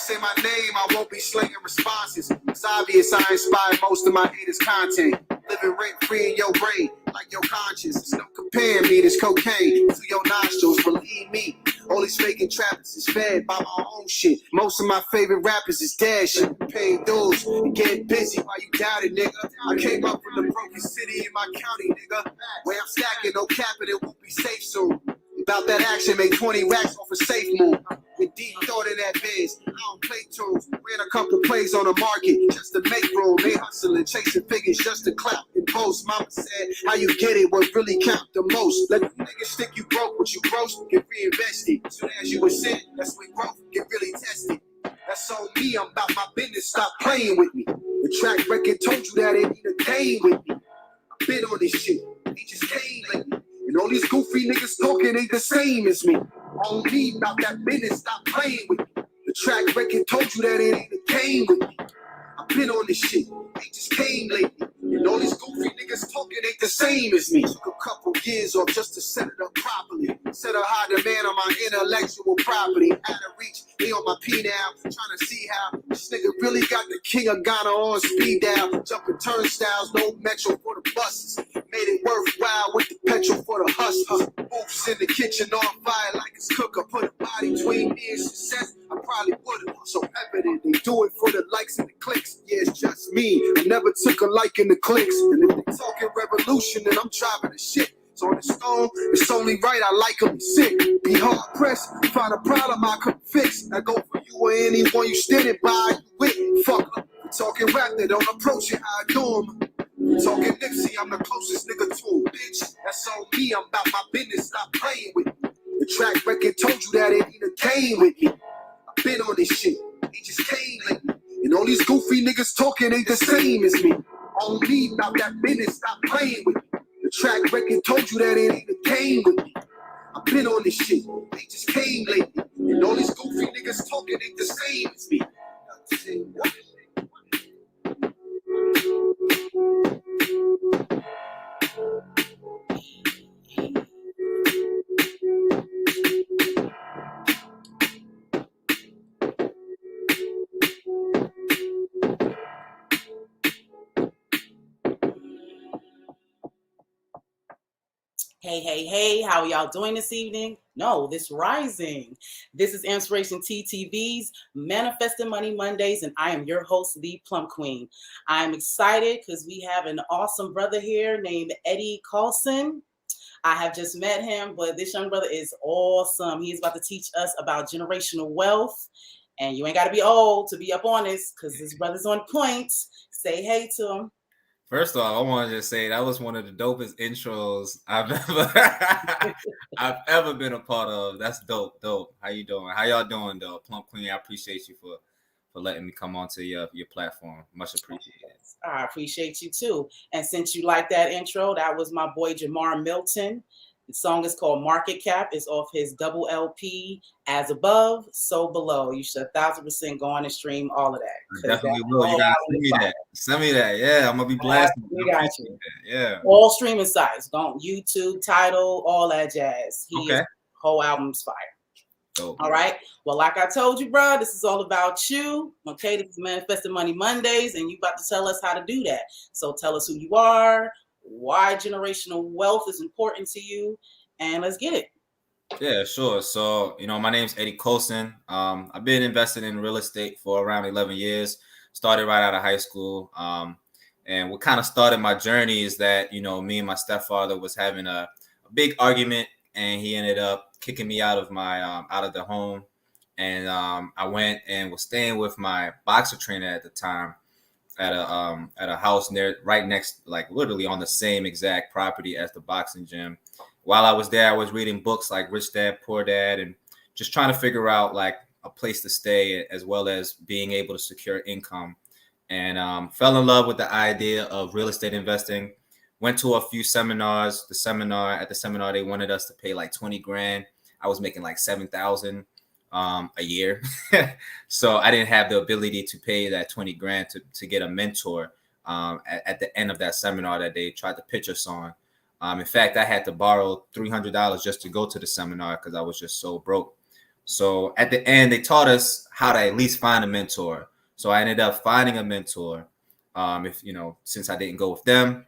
say my name, I won't be slinging responses. It's obvious I inspire most of my haters' content. Living rent-free in your brain, like your conscience. Don't compare me to cocaine to your nostrils. Believe me, all these faking trappers is fed by my own shit. Most of my favorite rappers is dead shit. Paying dues and getting busy while you doubt it, nigga. I came up from the broken city in my county, nigga. Where I'm stacking, no capping, it won't be safe soon. About that action, make 20 racks off a safe move. With deep thought in that biz, I don't play tunes. Ran a couple plays on the market just to make room. They hustling, chasing figures just to clap and post. Mama said, how you get it, what really count the most. Let the niggas stick you broke, what you gross, get reinvested. Soon as you ascend, that's when growth get really tested. That's on me, I'm about my business, stop playing with me. The track record told you that it ain't a game with me. I've been on this shit, he just came lately. And all these goofy niggas talking ain't the same as me. On me, about that business, stop playing with me. The track record told you that it ain't a game with me. I've been on this shit, they just came lately. And all these goofy niggas talking ain't the same as me. Took a couple years off just to set it up properly. Set a high demand on my intellectual property. Out of reach, they on my P now. Trying to see how this nigga really got the king of Ghana on speed down. Jumping turnstiles, no metro for the buses. Made it worthwhile with the petrol for the hustlers. Oops in the kitchen on fire like it's cooker. Put a body between me and success, I probably would've. So evident, they do it for the likes and the clicks. Yeah, it's just me. I never took a like in the clicks. And if they talking revolution, then I'm driving the shit. So on the stone, it's only right I like them sick. Be hard pressed, find a problem I couldn't fix. I go for you or anyone you standing by, you with. Fuck them. We talking rap, they don't approach it how I do them. We talking Nipsey, I'm the closest nigga to him, bitch. That's on me, I'm about my business, stop playing with me. The track record told you that it ain't a game with me. I've been on this shit, he just came lately. And all these goofy niggas talking ain't the same as me. On me, about that business, stop playing with me. The track record told you that it ain't a game with me. I've been on this shit, they just came lately. And all these goofy niggas talking ain't the same as me. Hey, how are y'all doing this evening? No, this rising. This is Inspiration TTV's Manifesting Money Mondays, and I am your host, the Plum Queen. I'm excited because we have an awesome brother here named Eddie Colson. I have just met him, but this young brother is awesome. He's about to teach us about generational wealth, and you ain't got to be old to be up on this because this brother's on point. Say hey to him. First of all, I want to just say that was one of the dopest intros I've ever been a part of. That's dope. How you doing? How y'all doing, though? Plump Queen, I appreciate you for letting me come onto your platform. Much appreciated. I appreciate you too. And since you like that intro, that was my boy Jamar Milton. The song is called Market Cap. It's off his double LP, As Above, So Below. You should 1,000% go on and stream all of that. Definitely will. You gotta send me that. Send me that. Yeah, I'm gonna be blasting. We got you. Yeah. All streaming sites. Don't YouTube, Tidal, all that jazz. Whole album's fire. Dope. All right. Well, like I told you, bro, this is all about you. Okay, this is Manifesting Money Mondays, and you about to tell us how to do that. So tell us who you are, why generational wealth is important to you, and let's get it. Yeah, sure. So, my name's Eddie Colson. I've been investing in real estate for around 11 years. Started right out of high school. And what kind of started my journey is that, me and my stepfather was having a big argument, and he ended up kicking me out of my out of the home. And I went and was staying with my boxer trainer at the time at a house right next, like literally on the same exact property as the boxing gym. While I was there, I was reading books like Rich Dad, Poor Dad, and just trying to figure out like a place to stay as well as being able to secure income. And fell in love with the idea of real estate investing. Went to a few seminars. At the seminar, they wanted us to pay like 20 grand. I was making like 7,000 a year. So I didn't have the ability to pay that 20 grand to get a mentor at the end of that seminar that they tried to pitch us on. In fact, I had to borrow $300 just to go to the seminar because I was just so broke. So at the end, they taught us how to at least find a mentor. So I ended up finding a mentor. If you know, since I didn't go with them,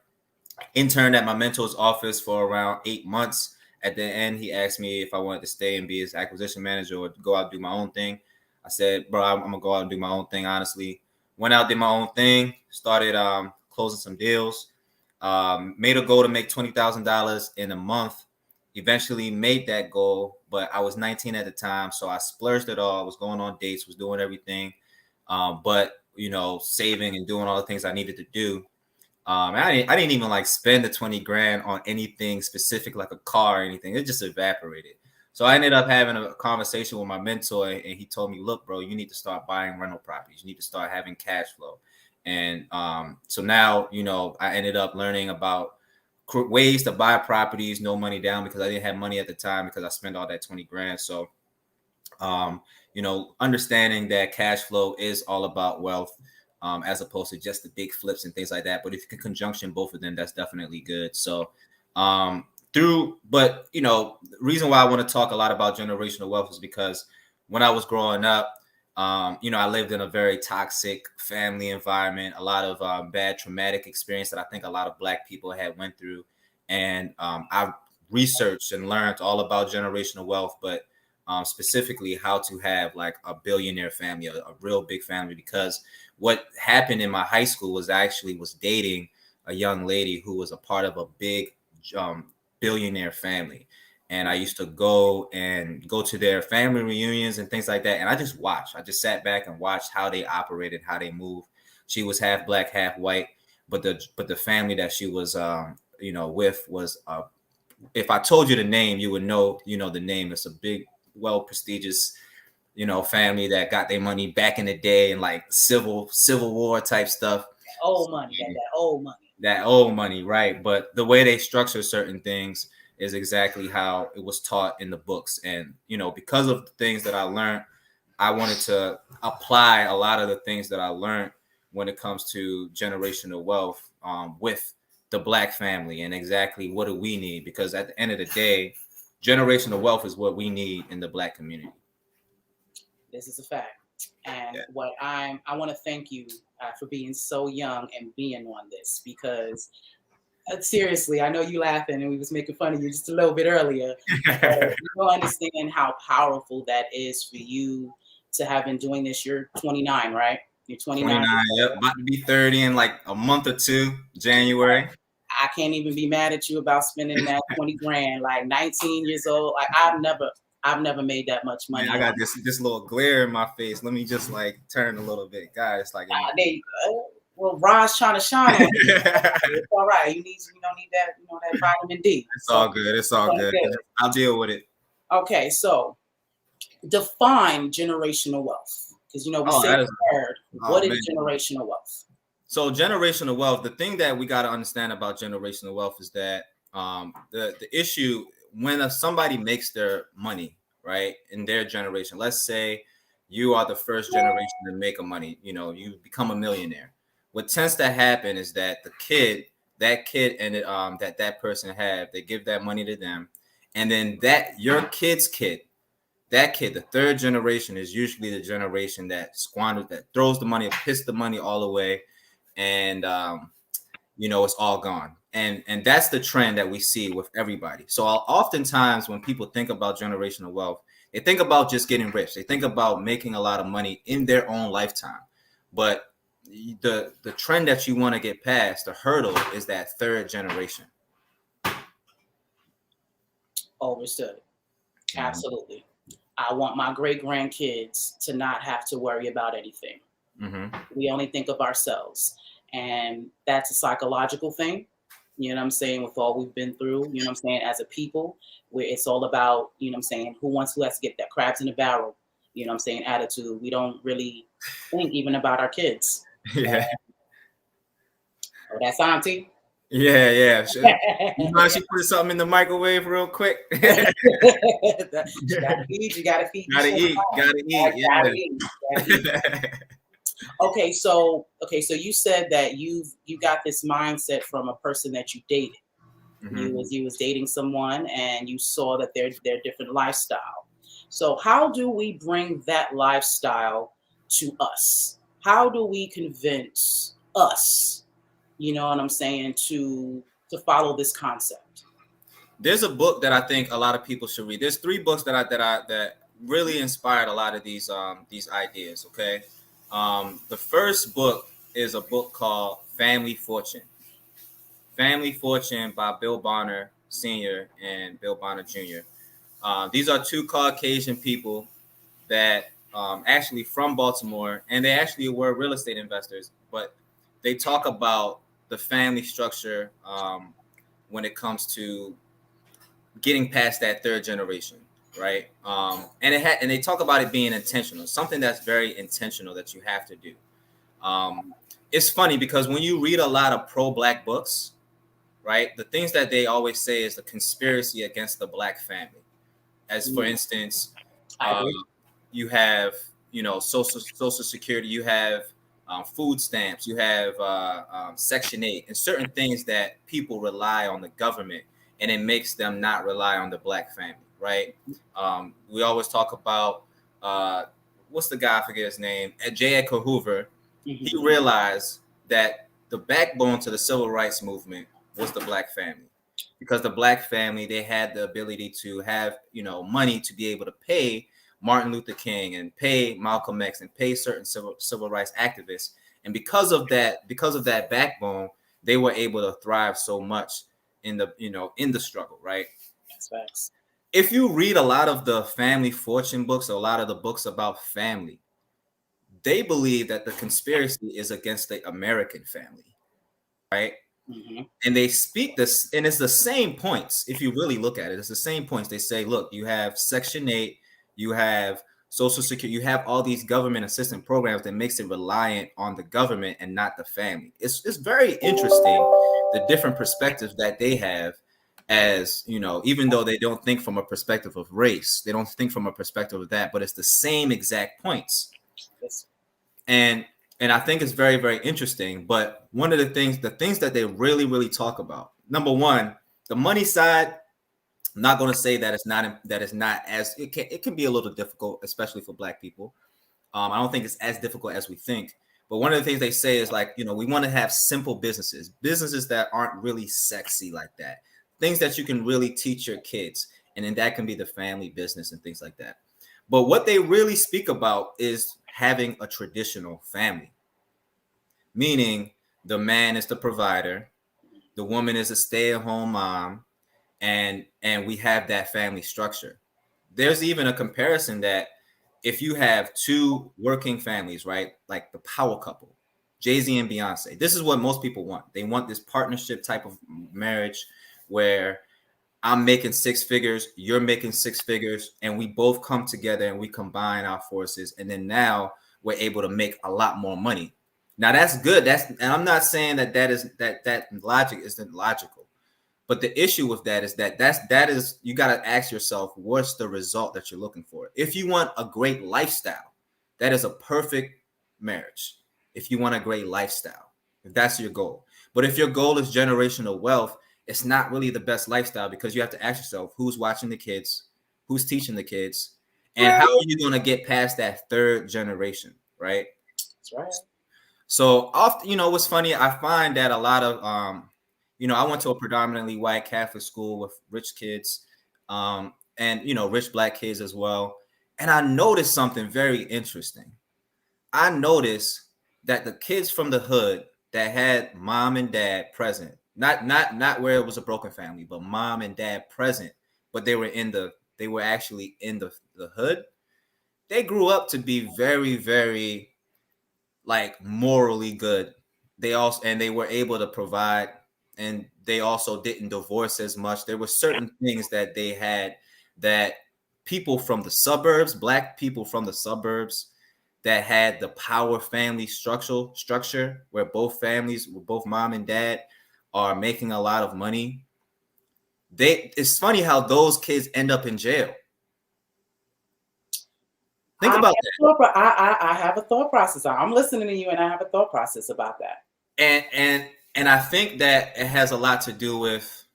interned at my mentor's office for around 8 months. At the end, he asked me if I wanted to stay and be his acquisition manager or go out and do my own thing. I said, bro, I'm gonna go out and do my own thing. Honestly, went out, did my own thing, started closing some deals. Made a goal to make $20,000 in a month. Eventually made that goal, but I was 19 at the time, so I splurged it all. I was going on dates, was doing everything, but you know, saving and doing all the things I needed to do. I didn't even like spend the 20 grand on anything specific like a car or anything. It just evaporated. So I ended up having a conversation with my mentor, and he told me, look, bro, you need to start buying rental properties. You need to start having cash flow. And so now, you know, I ended up learning about ways to buy properties, no money down, because I didn't have money at the time because I spent all that 20 grand. So, you know, understanding that cash flow is all about wealth. As opposed to just the big flips and things like that. But if you can conjunction both of them, that's definitely good. So but you know, the reason why I want to talk a lot about generational wealth is because when I was growing up, you know, I lived in a very toxic family environment, a lot of bad traumatic experience that I think a lot of Black people had went through. And I've researched and learned all about generational wealth, but specifically how to have like a billionaire family, a real big family, because what happened in my high school was I actually was dating a young lady who was a part of a big billionaire family. And I used to go to their family reunions and things like that. And I just watched. I just sat back and watched how they operated, how they moved. She was half Black, half white, but the family that she was you know, with was if I told you the name, you would know, you know, the name. It's a big, well prestigious, you know, family that got their money back in the day and like civil war type stuff. Old money, that old money, right? But the way they structure certain things is exactly how it was taught in the books. And you know, because of the things that I learned, I wanted to apply a lot of the things that I learned when it comes to generational wealth with the Black family and exactly what do we need, because at the end of the day, generational wealth is what we need in the Black community. This is a fact. And what I want to thank you for being so young and being on this, because seriously, I know you laughing and we was making fun of you just a little bit earlier. But you don't understand how powerful that is for you to have been doing this. You're 29, right? You're 29. Yep, about to be 30 in like a month or two, January. I can't even be mad at you about spending that 20 grand. Like 19 years old, like I've never made that much money. Man, I got this little glare in my face. Let me just like turn a little bit, guys. Like, there you go. Well, Rod's trying to shine on you. It's all right. You don't need that, you know, that vitamin D. It's all good. It's all good. I'll deal with it. Okay, so define generational wealth, because you know we said what is generational wealth? So generational wealth, the thing that we got to understand about generational wealth is that the issue when somebody makes their money, right, in their generation, let's say you are the first generation to make a money, you know, you become a millionaire. What tends to happen is that that kid and that person have, they give that money to them. And then your kid's kid, that kid, the third generation, is usually the generation that squanders, that throws the money, pisses the money all away. And, you know, it's all gone. And that's the trend that we see with everybody. So oftentimes when people think about generational wealth, they think about just getting rich. They think about making a lot of money in their own lifetime. But the trend that you want to get past, the hurdle, is that third generation. Understood. Absolutely. I want my great grandkids to not have to worry about anything. Mm-hmm. We only think of ourselves. And that's a psychological thing. You know what I'm saying? With all we've been through, you know what I'm saying? As a people, where it's all about, you know what I'm saying, who has to get that crabs in the barrel, you know what I'm saying, attitude. We don't really think even about our kids. Yeah. Oh, that's Auntie? Yeah. You mind she put something in the microwave real quick? You gotta feed. Gotta eat. Okay, so you said that you got this mindset from a person that you dated. Mm-hmm. You was dating someone and you saw that their different lifestyle. So how do we bring that lifestyle to us? How do we convince us, you know what I'm saying, to follow this concept? There's a book that I think a lot of people should read. There's three books that really inspired a lot of these ideas. Okay, the first book is a book called Family Fortune. Family Fortune by Bill Bonner Sr. and Bill Bonner Jr. These are two Caucasian people that actually from Baltimore, and they actually were real estate investors, but they talk about the family structure when it comes to getting past that third generation, right? And they talk about it being intentional, something that's very intentional that you have to do. Um, it's funny because when you read a lot of pro-black books, right, the things that they always say is the conspiracy against the black family. As for instance, I agree. you have social security, you have food stamps, you have Section 8, and certain things that people rely on the government, and it makes them not rely on the black family, right? We always talk about what's the guy, I forget his name, J. Edgar Hoover. He realized that the backbone to the civil rights movement was the black family, because the black family, they had the ability to have money to be able to pay Martin Luther King and pay Malcolm X and pay certain civil rights activists, and because of that backbone, they were able to thrive so much in the struggle, right? That's facts. If you read a lot of the family fortune books, or a lot of the books about family, they believe that the conspiracy is against the American family, right? And they speak this, and it's the same points. If you really look at it, it's the same points. They say, look, you have Section 8, you have Social Security, you have all these government assistance programs that makes it reliant on the government and not the family. It's very interesting, the different perspectives that they have, as even though they don't think from a perspective of race, they don't think from a perspective of that, but it's the same exact points. Yes. And I think it's very, very interesting. But one of the things that they really, really talk about, number one, the money side. I'm not going to say that it's not as it can be a little difficult, especially for Black people. I don't think it's as difficult as we think. But one of the things they say is, like, we want to have simple businesses that aren't really sexy like that, things that you can really teach your kids, and then that can be the family business and things like that. But what they really speak about is having a traditional family, meaning the man is the provider, the woman is a stay-at-home mom, and we have that family structure. There's even a comparison that if you have two working families, right, like the power couple, Jay-Z and Beyonce, this is what most people want. They want this partnership type of marriage where I'm making six figures, you're making six figures, and we both come together and we combine our forces, and then now we're able to make a lot more money. Now that's good. And I'm not saying that logic isn't logical. But the issue with that is that is you got to ask yourself, what's the result that you're looking for? If you want a great lifestyle, that is a perfect marriage. If you want a great lifestyle, if that's your goal. But if your goal is generational wealth, it's not really the best lifestyle, because you have to ask yourself, who's watching the kids, who's teaching the kids, and how are you going to get past that third generation, right? That's right. So often, what's funny, I find that a lot of I went to a predominantly white Catholic school with rich kids, and rich Black kids as well. And I noticed something very interesting. I noticed that the kids from the hood that had mom and dad present, not where it was a broken family, but mom and dad present, but they were actually in the hood. They grew up to be very, very, like, morally good. They were able to provide, and they also didn't divorce as much. There were certain things that they had that people from the suburbs, Black people from the suburbs, that had the power family structure where both families, both mom and dad, are making a lot of money. It's funny how those kids end up in jail. Think about that. I have a thought process. I'm listening to you, and I have a thought process about that. And I think that it has a lot to do with,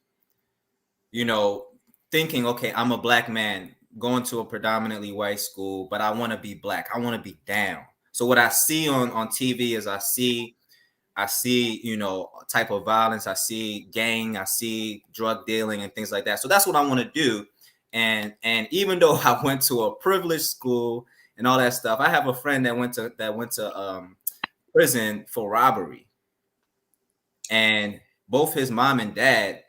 thinking, okay, I'm a Black man. going to a predominantly white school, but I want to be black. I want to be down. So what I see on TV is I see, you know, type of violence. I see gang, I see drug dealing and things like that. So that's what I want to do. And even though I went to a privileged school and all that stuff, I have a friend that went to prison for robbery. And both his mom and dad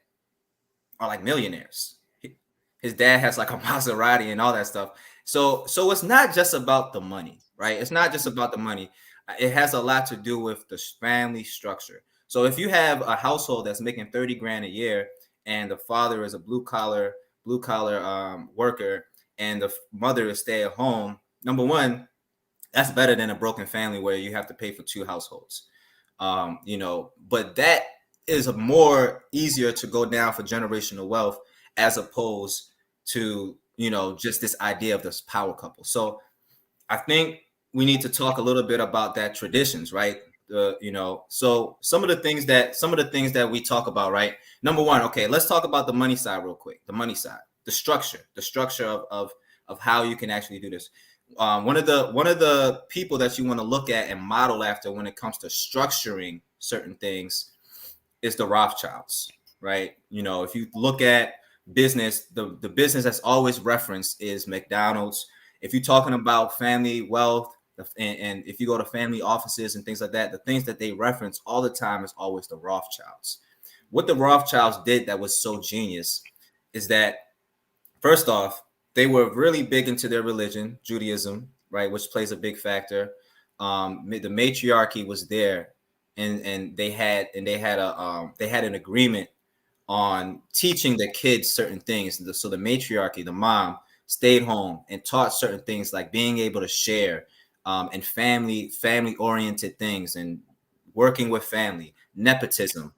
are like millionaires. His dad has like a Maserati and all that stuff. So it's not just about the money, right? It's not just about the money. It has a lot to do with the family structure. So if you have a household that's making 30 grand a year and the father is a blue collar worker and the mother is stay at home, number one, that's better than a broken family where you have to pay for two households. You know, but that is a more easier to go down for generational wealth as opposed to, you know, just this idea of this power couple. So I think we need to talk a little bit about that traditions, right? You know, so some of the things that we talk about, right? Number one, okay, let's talk about the money side real quick. The money side, the structure of how you can actually do this. One of the people that you want to look at and model after when it comes to structuring certain things is the Rothschilds, right? You know, if you look at business, the business that's always referenced is McDonald's. If you're talking about family wealth, and if you go to family offices and things like that, the things that they reference all the time is always the Rothschilds. What the Rothschilds did that was so genius is that, first off, they were really big into their religion, Judaism, right, which plays a big factor. The matriarchy was there, and they had an agreement on teaching the kids certain things. So the matriarchy, the mom, stayed home and taught certain things like being able to share, and family oriented things and working with family. Nepotism,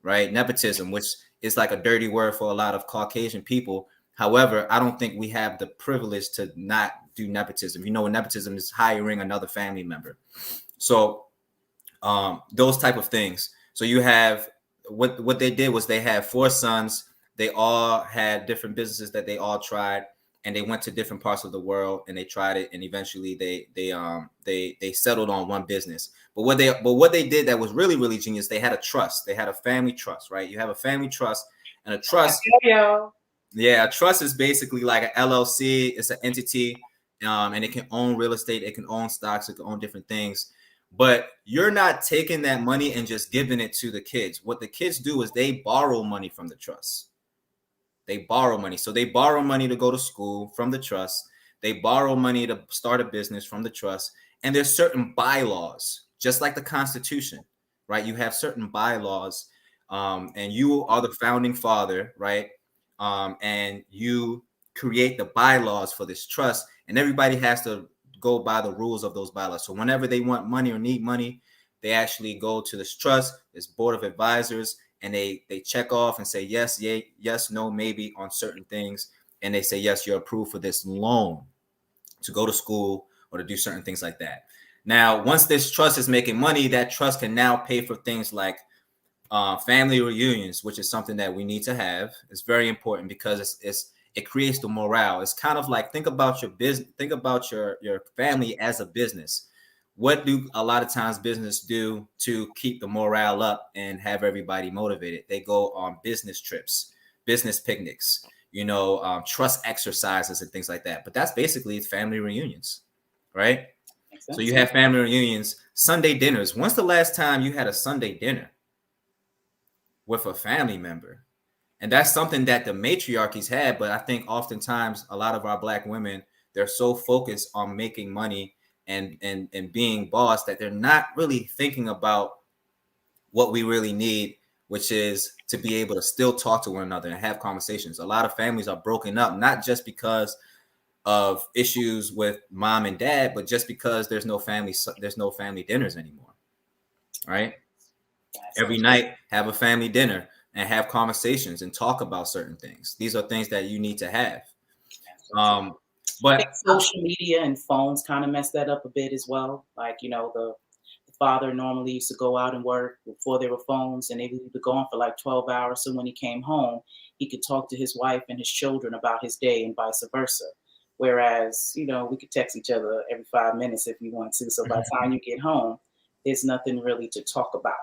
right? Nepotism, which is like a dirty word for a lot of Caucasian people. However, I don't think we have the privilege to not do nepotism. You know, nepotism is hiring another family member. So those type of things. So you have what they did was they had 4 sons. They all had different businesses that they all tried, and they went to different parts of the world and they tried it, and eventually they settled on one business. But what they did that was really, really genius, they had a trust. They had a family trust, right? You have a family trust, and a trust. Yeah, a trust is basically like an LLC. It's an entity, and it can own real estate, it can own stocks, it can own different things. But you're not taking that money and just giving it to the kids. What the kids do is they borrow money from the trust. They borrow money. So they borrow money to go to school from the trust. They borrow money to start a business from the trust. And there's certain bylaws, just like the Constitution, right? You have certain bylaws, and you are the founding father, right? And you create the bylaws for this trust, and everybody has to go by the rules of those bylaws. So whenever they want money or need money, they actually go to this trust, this board of advisors, and they check off and say yes, yay, yes, no, maybe on certain things. And they say, yes, you're approved for this loan to go to school or to do certain things like that. Now, once this trust is making money, that trust can now pay for things like family reunions, which is something that we need to have. It's very important because it creates the morale. It's kind of like, think about your business, think about your family as a business. What do a lot of times business do to keep the morale up and have everybody motivated? They go on business trips, business picnics, you know, trust exercises and things like that. But that's basically family reunions, right? So you have family reunions, Sunday dinners. When's the last time you had a Sunday dinner with a family member? And that's something that the matriarchies had. But I think oftentimes a lot of our Black women, they're so focused on making money and being boss that they're not really thinking about what we really need, which is to be able to still talk to one another and have conversations. A lot of families are broken up, not just because of issues with mom and dad, but just because there's no family dinners anymore, right? Every night, have a family dinner and have conversations and talk about certain things. These are things that you need to have. But social media and phones kind of messed that up a bit as well. Like, you know, the father normally used to go out and work before there were phones, and they would be gone for like 12 hours. So when he came home, he could talk to his wife and his children about his day and vice versa. Whereas, we could text each other every 5 minutes if you want to. So by the time you get home, there's nothing really to talk about.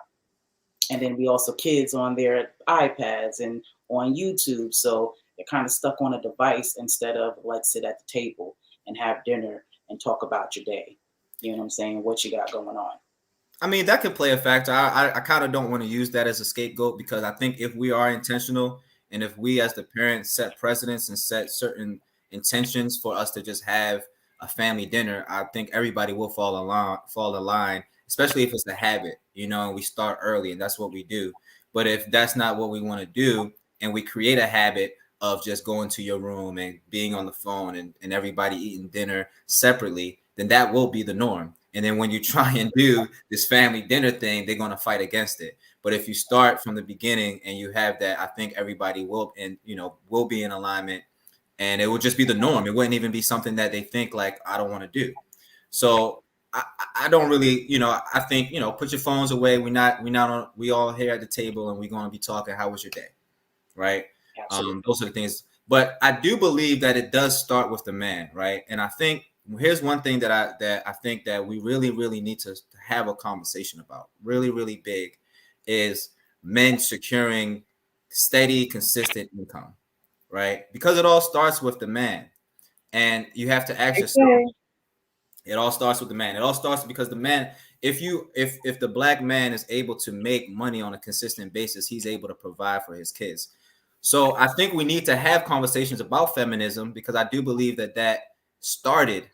And then we also kids on their iPads and on YouTube. So they're kind of stuck on a device instead of let's sit at the table and have dinner and talk about your day. You know what I'm saying? What you got going on. I mean, that could play a factor. I kind of don't want to use that as a scapegoat, because I think if we are intentional and if we as the parents set precedents and set certain intentions for us to just have a family dinner, I think everybody will fall in line, especially if it's a habit, and we start early and that's what we do. But if that's not what we want to do and we create a habit of just going to your room and being on the phone and everybody eating dinner separately, then that will be the norm. And then when you try and do this family dinner thing, they're going to fight against it. But if you start from the beginning and you have that, I think everybody will be in alignment, and it will just be the norm. It wouldn't even be something that they think like, I don't want to do. So I don't really, I think, put your phones away. We all here at the table and we're going to be talking. How was your day? Right. Those are the things. But I do believe that it does start with the man. Right. And I think here's one thing that I think that we really, really need to have a conversation about, really, really big, is men securing steady, consistent income, right? Because it all starts with the man. And you have to ask yourself, it all starts with the man. It all starts because the man, if the black man is able to make money on a consistent basis, he's able to provide for his kids. So I think we need to have conversations about feminism, because I do believe that started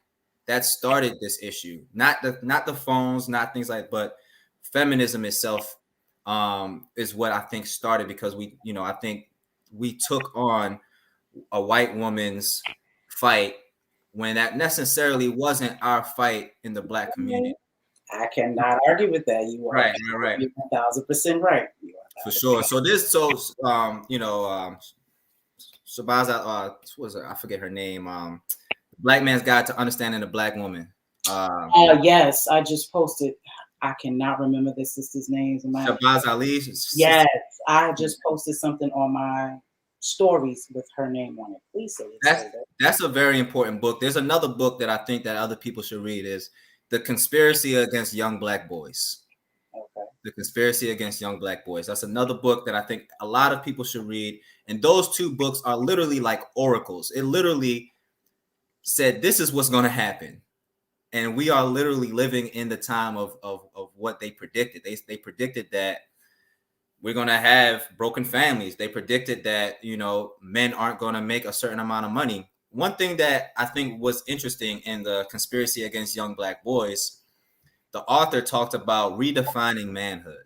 this issue. Not the phones, not things like, but feminism itself is what I think started, because I think we took on a white woman's fight when that necessarily wasn't our fight in the black community. I cannot argue with that. You are right. You're 1,000% right. You are For sure. So Shabaza, what was it? I forget her name. Black Man's Guide to Understanding the Black Woman. Yes, I just posted. I cannot remember the sister's names. Shabazz Ali. Yes, I just posted something on my stories with her name on it. Please say it. That's a very important book. There's another book that I think that other people should read, is The Conspiracy Against Young Black Boys. Okay. The Conspiracy Against Young Black Boys. That's another book that I think a lot of people should read. And those two books are literally like oracles. It literally said, this is what's going to happen. And we are literally living in the time of what they predicted. They predicted that we're going to have broken families. They predicted that, men aren't going to make a certain amount of money. One thing that I think was interesting in The Conspiracy Against Young Black Boys, the author talked about redefining manhood.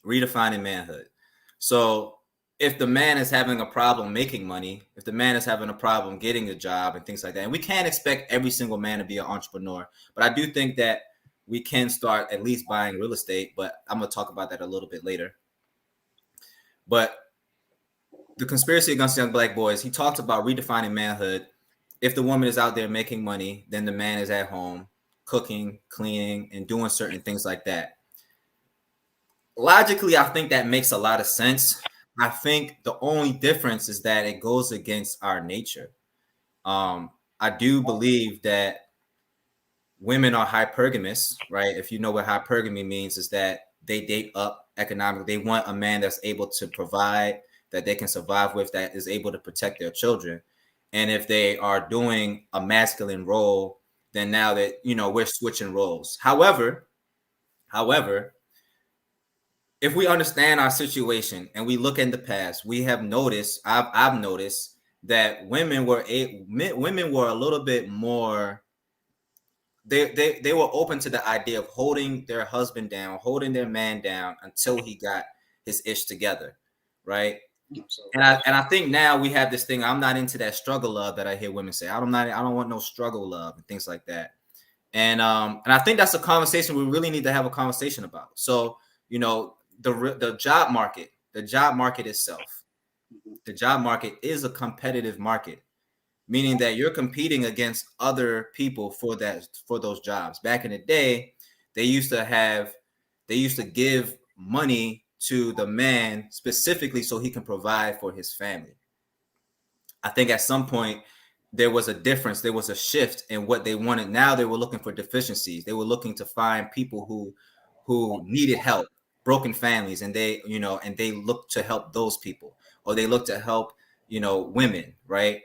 Redefining manhood. So if the man is having a problem making money, if the man is having a problem getting a job and things like that, and we can't expect every single man to be an entrepreneur, but I do think that we can start at least buying real estate, but I'm going to talk about that a little bit later. But The Conspiracy Against Young Black Boys, he talks about redefining manhood. If the woman is out there making money, then the man is at home cooking, cleaning, and doing certain things like that. Logically, I think that makes a lot of sense. I think the only difference is that it goes against our nature. I do believe that women are hypergamous, right? If you know what hypergamy means, is that they date up economically. They want a man that's able to provide, that they can survive with, that is able to protect their children. And if they are doing a masculine role, then now that, we're switching roles. However, if we understand our situation and we look in the past, we have noticed, I've noticed that women were a little bit more, they were open to the idea of holding their husband down, holding their man down until he got his ish together, right? And I think now we have this thing. I'm not into that struggle love that I hear women say. I don't want no struggle love and things like that. And I think that's a conversation we really need to have a conversation about. So, the job market itself, the job market is a competitive market, meaning that you're competing against other people for those jobs. Back in the day, they used to give money to the man specifically so he can provide for his family. I think at some point there was a difference, there was a shift in what they wanted. Now they were looking for deficiencies. They were looking to find people who needed help, broken families, and they, you know, and they looked to help those people, or they looked to help, you know, women, right?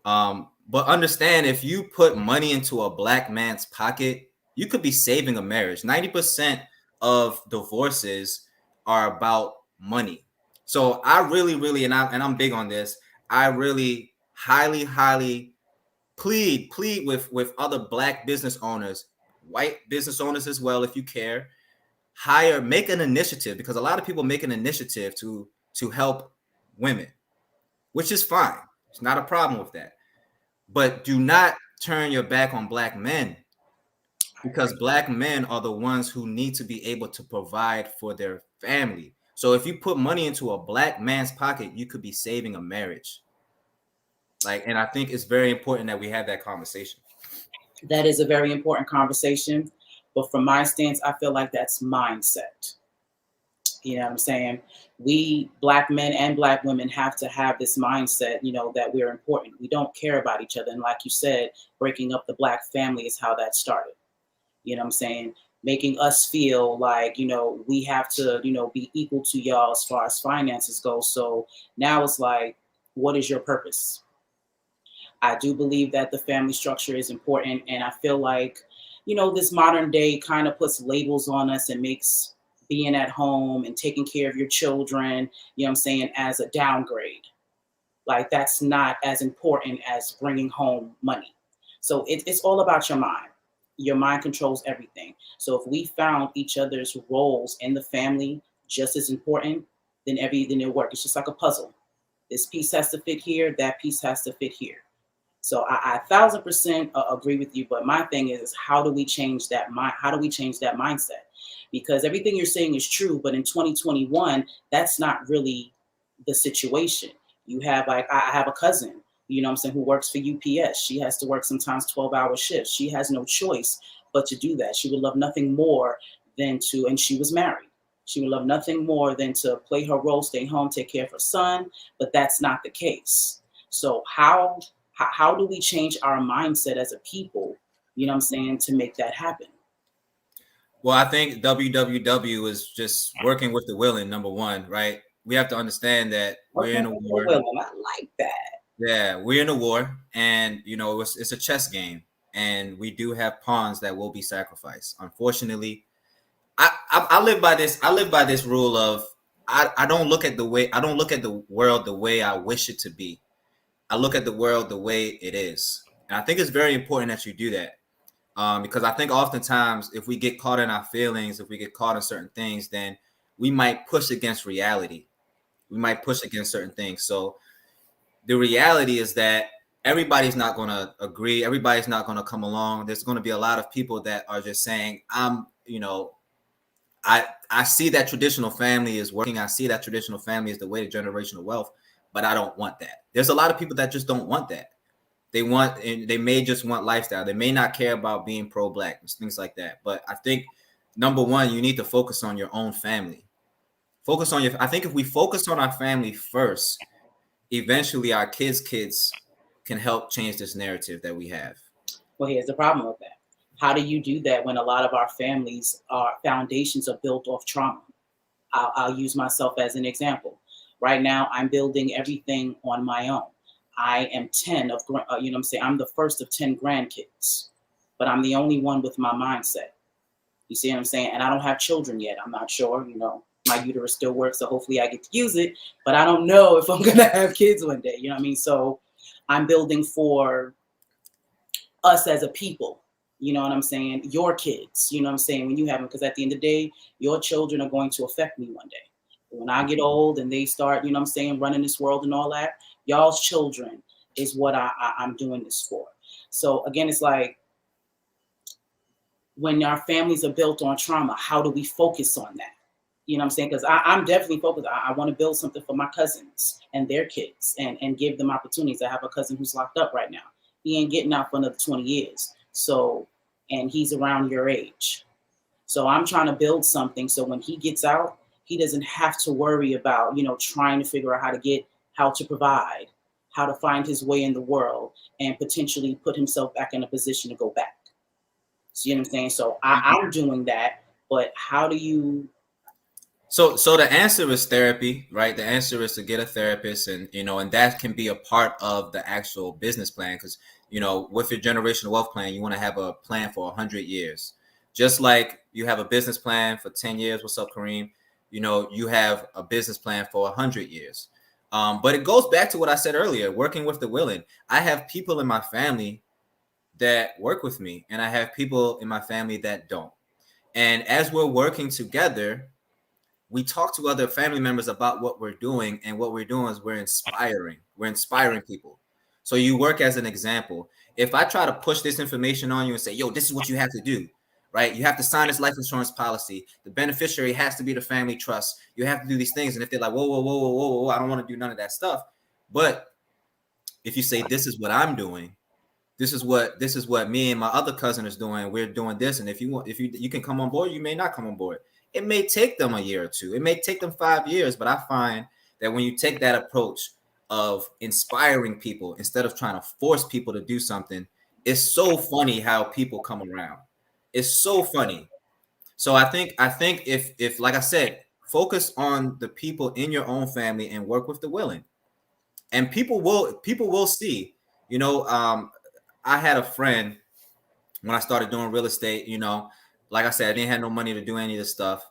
But understand, if you put money into a black man's pocket, you could be saving a marriage. 90% of divorces are about money. So I really, and I'm big on this. I really highly plead with other black business owners, white business owners as well, if you care. Make an initiative, because a lot of people make an initiative to help women, which is fine. It's not a problem with that. But do not turn your back on black men, because black men are the ones who need to be able to provide for their family. So if you put money into a black man's pocket, you could be saving a marriage. And I think it's very important that we have that conversation. That is a very important conversation. But from my stance, I feel like that's mindset. You know what I'm saying? We black men and black women have to have this mindset, you know, that we're important. We don't care about each other. And like you said, breaking up the black family is how that started. You know what I'm saying? Making us feel like, you know, we have to, you know, be equal to y'all as far as finances go. So now it's like, what is your purpose? I do believe that the family structure is important. And I feel like, you know, this modern day kind of puts labels on us and makes being at home and taking care of your children, you know what I'm saying, as a downgrade. Like that's not as important as bringing home money. So it's all about your mind. Your mind controls everything. So if we found each other's roles in the family just as important, then everything will work. It's just like a puzzle. This piece has to fit here. That piece has to fit here. So I 1,000% agree with you. But my thing is, how do we change that mind? How do we change that mindset? Because everything you're saying is true, but in 2021, that's not really the situation. You have like, I have a cousin, you know what I'm saying, who works for UPS. She has to work sometimes 12-hour shifts. She has no choice but to do that. She would love nothing more than to, and she was married. She would love nothing more than to play her role, stay home, take care of her son, but that's not the case. So how do we change our mindset as a people, you know what I'm saying, to make that happen? Well, I think WWW is just working with the willing, number one, right? We have to understand that we're in a war. I like that. Yeah, we're in a war, and you know it's a chess game, and we do have pawns that will be sacrificed. Unfortunately, I live by this. I live by this rule of I don't look at the world the way I wish it to be. I look at the world the way it is, and I think it's very important that you do that. Because I think oftentimes if we get caught in our feelings, if we get caught in certain things, then we might push against reality. We might push against certain things. So the reality is that everybody's not going to agree. Everybody's not going to come along. There's going to be a lot of people that are just saying, I see that traditional family is working. I see that traditional family is the way to generational wealth, but I don't want that. There's a lot of people that just don't want that. They may just want lifestyle. They may not care about being pro-black, things like that. But I think number one, you need to focus on your own family. I think if we focus on our family first, eventually our kids can help change this narrative that we have. Well, here's the problem with that. How do you do that when a lot of our families, our foundations are built off trauma? I'll use myself as an example. Right now, I'm building everything on my own. I am 10 of, you know what I'm saying? I'm the first of 10 grandkids, but I'm the only one with my mindset. You see what I'm saying? And I don't have children yet. I'm not sure, you know, my uterus still works, so hopefully I get to use it, but I don't know if I'm going to have kids one day. You know what I mean? So I'm building for us as a people. You know what I'm saying? Your kids, you know what I'm saying? When you have them, because at the end of the day, your children are going to affect me one day. When I get old and they start, you know what I'm saying, running this world and all that, y'all's children is what I'm doing this for. So again, it's like when our families are built on trauma, how do we focus on that? You know what I'm saying? Because I'm definitely focused. I want to build something for my cousins and their kids and give them opportunities. I have a cousin who's locked up right now. He ain't getting out for another 20 years. So, and he's around your age. So I'm trying to build something so when he gets out, he doesn't have to worry about, you know, trying to figure out how to provide, how to find his way in the world and potentially put himself back in a position to go back. So you know what I'm saying? So I'm doing that, but how do you? So the answer is therapy, right? The answer is to get a therapist, and and that can be a part of the actual business plan, because with your generational wealth plan, you want to have a plan for 100 years. Just like you have a business plan for 10 years. What's up, Kareem? You have a business plan for 100 years. But it goes back to what I said earlier, working with the willing. I have people in my family that work with me, and I have people in my family that don't. And as we're working together, we talk to other family members about what we're doing, and what we're doing is we're inspiring people. So you work as an example. If I try to push this information on you and say, yo, this is what you have to do, right? You have to sign this life insurance policy. The beneficiary has to be the family trust. You have to do these things. And if they're like, whoa, whoa, whoa, whoa, whoa, whoa, I don't want to do none of that stuff. But if you say, this is what I'm doing, this is what me and my other cousin is doing, we're doing this, and if you can come on board, you may not come on board. It may take them a year or two, it may take them 5 years, but I find that when you take that approach of inspiring people instead of trying to force people to do something, it's so funny how people come around. It's so funny. So I think if like I said, focus on the people in your own family and work with the willing, and people will see. I had a friend when I started doing real estate, like I said, I didn't have no money to do any of this stuff.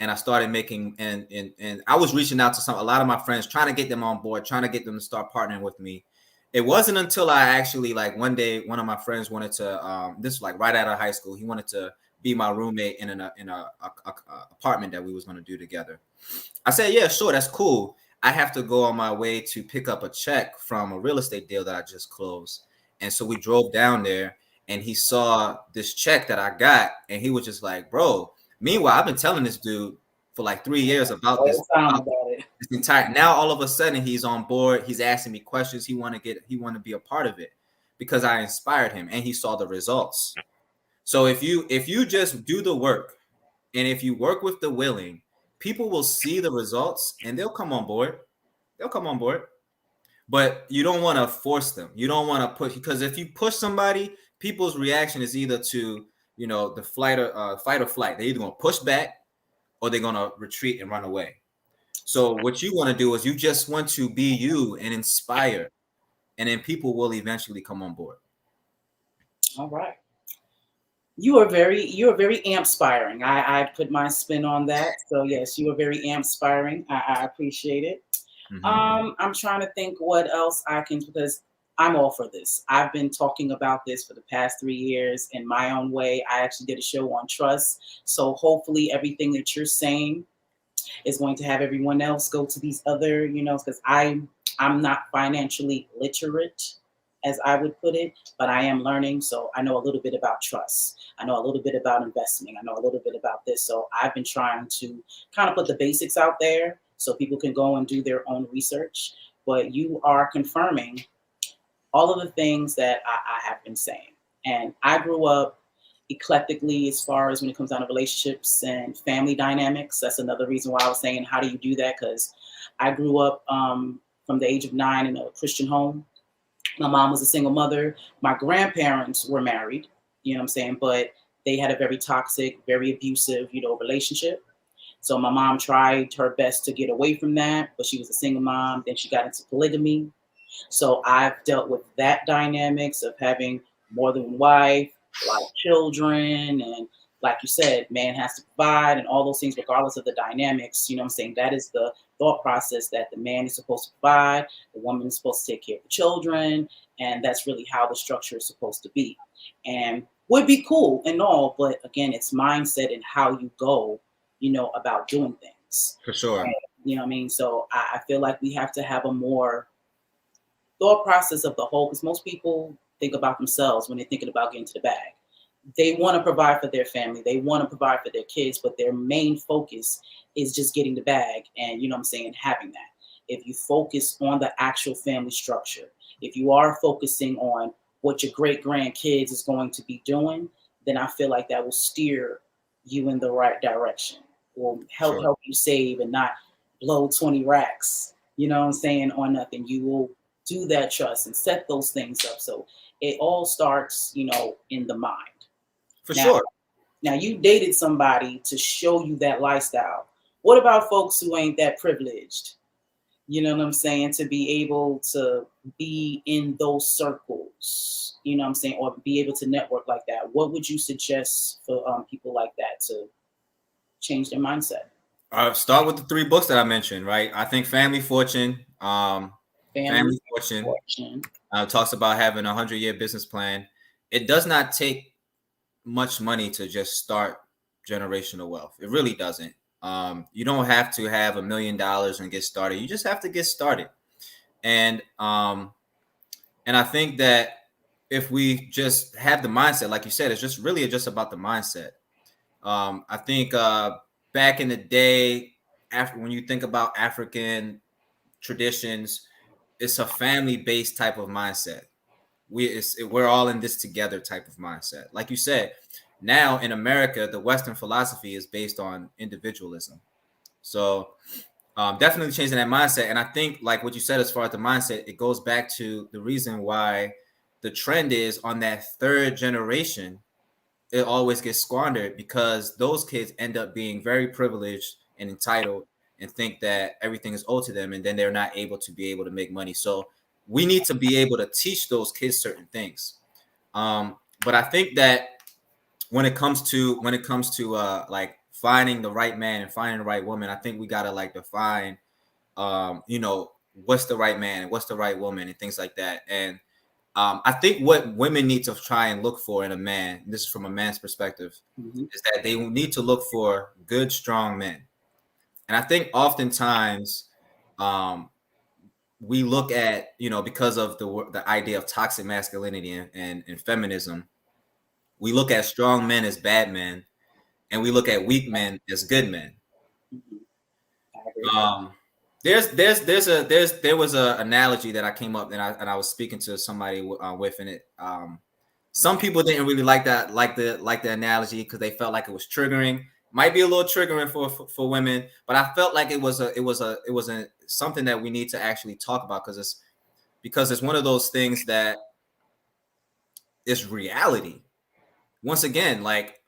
And I started making, and I was reaching out to a lot of my friends, trying to get them on board, trying to get them to start partnering with me. It wasn't until I actually, like, one day, one of my friends wanted to, this was like right out of high school. He wanted to be my roommate in a apartment that we was going to do together. I said, yeah, sure. That's cool. I have to go on my way to pick up a check from a real estate deal that I just closed. And so we drove down there, and he saw this check that I got, and he was just like, bro, meanwhile, I've been telling this dude for like 3 years about this, About it. this entire, now all of a sudden he's on board. He's asking me questions. He want to be a part of it because I inspired him, and he saw the results. So if you just do the work, and if you work with the willing, people will see the results, and they'll come on board. They'll come on board. But you don't want to force them. You don't want to push, because if you push somebody, people's reaction is either to, the fight or flight. They're either going to push back, or they're going to retreat and run away. So what you want to do is you just want to be you and inspire, and then people will eventually come on board. All right. You are very AMPspiring. I put my spin on that. So yes, you are very AMPspiring. I appreciate it. Mm-hmm. I'm trying to think what else I can, because I'm all for this. I've been talking about this for the past 3 years in my own way. I actually did a show on trust. So hopefully everything that you're saying is going to have everyone else go to these other, because I'm not financially literate, as I would put it, but I am learning. So I know a little bit about trust. I know a little bit about investing. I know a little bit about this. So I've been trying to kind of put the basics out there so people can go and do their own research. But you are confirming all of the things that I have been saying. And I grew up eclectically as far as when it comes down to relationships and family dynamics. That's another reason why I was saying, how do you do that? Because I grew up from the age of 9 in a Christian home. My mom was a single mother. My grandparents were married, you know what I'm saying? But they had a very toxic, very abusive, relationship. So my mom tried her best to get away from that, but she was a single mom. Then she got into polygamy. So I've dealt with that dynamics of having more than one wife, a lot of children, and like you said, man has to provide and all those things, regardless of the dynamics. You know what I'm saying? That is the thought process, that the man is supposed to provide, the woman is supposed to take care of the children, and that's really how the structure is supposed to be. And would be cool and all, but again, it's mindset and how you go, about doing things. For sure. And, you know what I mean? So I feel like we have to have a more thought process of the whole, because most people think about themselves when they're thinking about getting to the bag. They want to provide for their family. They want to provide for their kids, but their main focus is just getting the bag and, having that. If you focus on the actual family structure, if you are focusing on what your great grandkids is going to be doing, then I feel like that will steer you in the right direction, will help you save and not blow 20 racks, on nothing. You will do that trust and set those things up. So it all starts, in the mind. For Now, sure. now you dated somebody to show you that lifestyle. What about folks who ain't that privileged? You know what I'm saying? To be able to be in those circles, you know what I'm saying, or be able to network like that. What would you suggest for people like that to change their mindset? Start with the 3 books that I mentioned, right? I think Family Fortune, Family Family Fortune fortune. talks about having a 100-year business plan. It does not take much money to just start generational wealth. It really doesn't. You don't have to have $1 million and get started. You just have to get started. And I think that if we just have the mindset, like you said, it's just really just about the mindset. I think back in the day, after when you think about African traditions, it's a family-based type of mindset. We're all in this together type of mindset. Like you said, now in America, the Western philosophy is based on individualism. So definitely changing that mindset. And I think, like what you said, as far as the mindset, it goes back to the reason why the trend is on that 3rd generation, it always gets squandered, because those kids end up being very privileged and entitled and think that everything is owed to them, and then they're not able to make money. So we need to be able to teach those kids certain things. But I think that when it comes to like finding the right man and finding the right woman, I think we gotta like define what's the right man and what's the right woman and things like that. And I think what women need to try and look for in a man, this is from a man's perspective, is that they need to look for good, strong men. And I think oftentimes we look at, because of the idea of toxic masculinity and feminism, we look at strong men as bad men, and we look at weak men as good men. I agree. There was a analogy that I came up and I was speaking to somebody with, and it some people didn't really like the analogy because they felt like it was triggering. Might be a little triggering for women, but I felt like it was something that we need to actually talk about, because it's one of those things that is reality. Once again, like,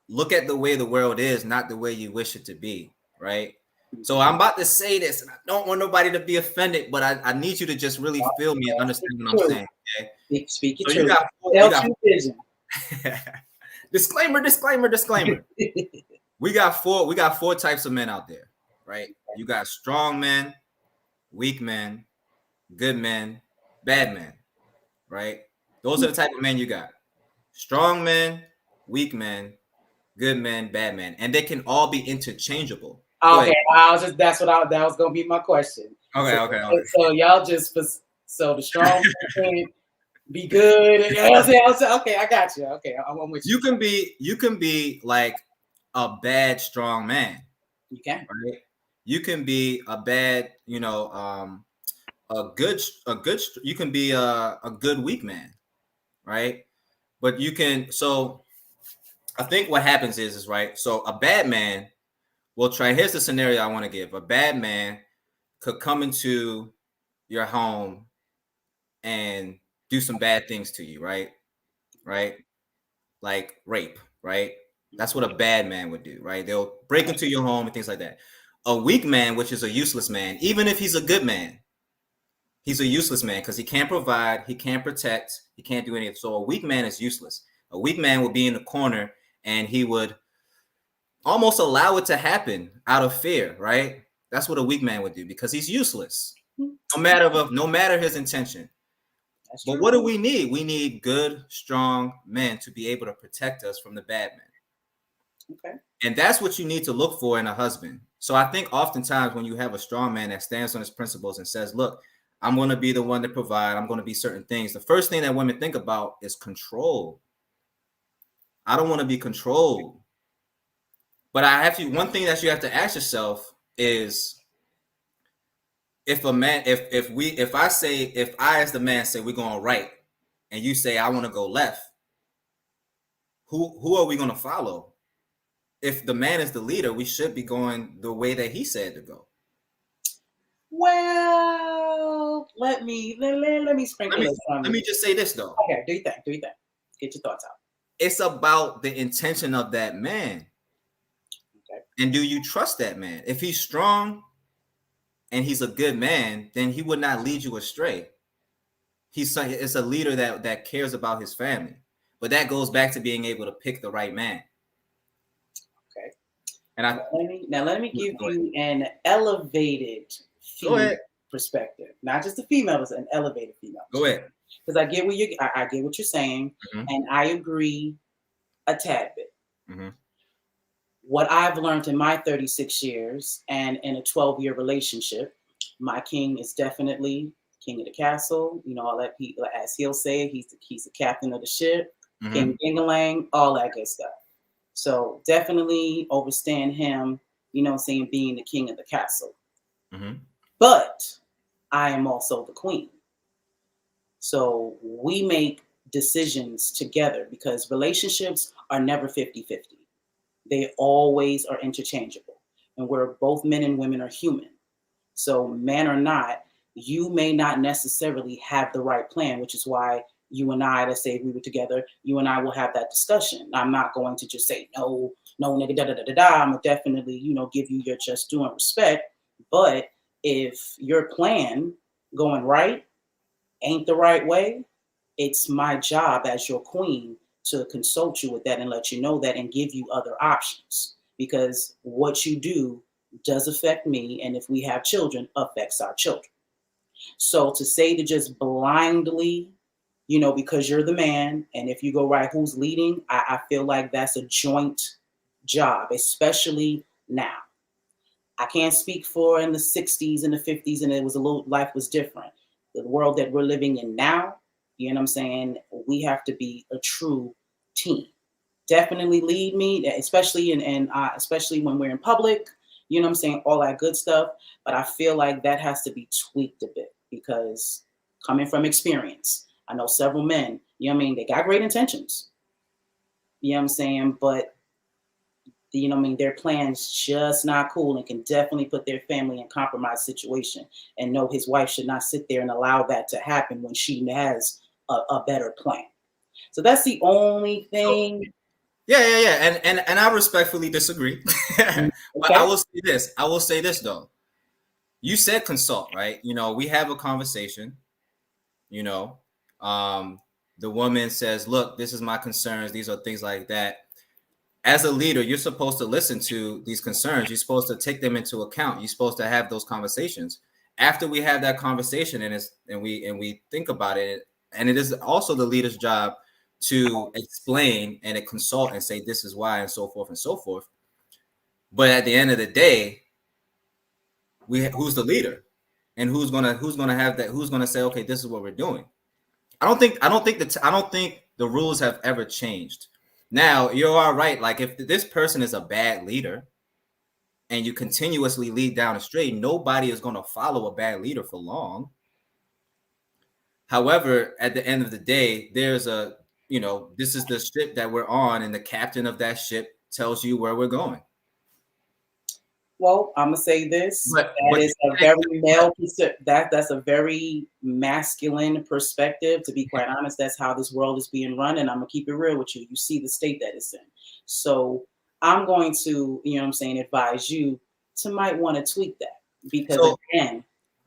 look at the way the world is, not the way you wish it to be, right? So I'm about to say this, and I don't want nobody to be offended, but I need you to just really feel me and understand what I'm saying. Okay? Speak it So true. you got vision. disclaimer. We got four types of men out there, right? You got strong men, weak men, good men, bad men, right? Those are the type of men you got. Strong men, weak men, good men, bad men, and they can all be interchangeable. Okay, that was gonna be my question. Okay. So y'all so the strong can be good. Okay, I got you. Okay, I'm with you. You can be like a bad strong man. You can. Right? You can be a bad, you can be a good weak man, right? But you can. So I think what happens is right. So a bad man will try. Here's the scenario I want to give. A bad man could come into your home and do some bad things to you, right? Like rape, right? That's what a bad man would do, right? They'll break into your home and things like that. A weak man, which is a useless man, even if he's a good man, he's a useless man because he can't provide, he can't protect, he can't do anything. So a weak man is useless. A weak man would be in the corner and he would almost allow it to happen out of fear, right? That's what a weak man would do because he's useless, no matter his intention. But what do we need? We need good, strong men to be able to protect us from the bad men. Okay. And that's what you need to look for in a husband. So I think oftentimes when you have a strong man that stands on his principles and says, look, I'm going to be the one to provide, I'm going to be certain things, the first thing that women think about is control. I don't want to be controlled. But one thing that you have to ask yourself is, if I as the man say we're going right and you say I want to go left, who are we going to follow? If the man is the leader, we should be going the way that he said to go. Well, let me sprinkle it on Let me you. just say this though. Okay, do you think? Get your thoughts out. It's about the intention of that man. Okay. And do you trust that man? If he's strong and he's a good man, then he would not lead you astray. It's a leader that cares about his family. But that goes back to being able to pick the right man. Okay. And Let me give you an elevated female perspective, not just a female, but an elevated female. Go ahead. Because I get what you're saying, and I agree a tad bit. What I've learned in my 36 years and in a 12-year relationship, my king is definitely king of the castle. You know, all that, as he'll say, he's the captain of the ship, King Dingalang, all that good stuff. So definitely overstand him, you know, saying being the king of the castle. But I am also the queen. So we make decisions together because relationships are never 50-50. They always are interchangeable. And we're both men and women are human. So man or not, you may not necessarily have the right plan, which is why you and I, let's say if we were together, you and I will have that discussion. I'm not going to just say, no, nigga, da, da, da, da, da. I'm going to definitely, you know, give you your just due and respect. But if your plan going right ain't the right way, it's my job as your queen to consult you with that and let you know that and give you other options, because what you do does affect me, and if we have children, affects our children. So to say to just blindly, you know, because you're the man, and if you go right, who's leading, I feel like that's a joint job, especially now. I can't speak for in the 60s and the 50s, and life was different. The world that we're living in now, you know what I'm saying? We have to be a true team. Definitely lead me, especially especially when we're in public, you know what I'm saying? All that good stuff. But I feel like that has to be tweaked a bit because coming from experience, I know several men, you know what I mean? They got great intentions, you know what I'm saying? But you know what I mean, their plan's just not cool and can definitely put their family in compromised situation. And no, his wife should not sit there and allow that to happen when she has a better plan. So that's the only thing. Yeah. And I respectfully disagree. Okay. But I will say this though. You said consult, right? You know, we have a conversation, you know. The woman says, look, this is my concerns, these are things like that. As a leader, you're supposed to listen to these concerns. You're supposed to take them into account. You're supposed to have those conversations. After we have that conversation and we think about it, and it is also the leader's job to explain and to consult and say this is why and so forth and so forth. But at the end of the day, who's the leader, and who's gonna have that? Who's gonna say, okay, this is what we're doing? I don't think the rules have ever changed. Now, you are right. Like if this person is a bad leader and you continuously lead down a straight, nobody is going to follow a bad leader for long. However, at the end of the day, there's this is the ship that we're on, and the captain of that ship tells you where we're going. Well, I'm gonna say this. That's a very masculine perspective. To be quite honest, that's how this world is being run, and I'm gonna keep it real with you. You see the state that it's in. So I'm going to, you know what I'm saying, advise you to might want to tweak that, because again,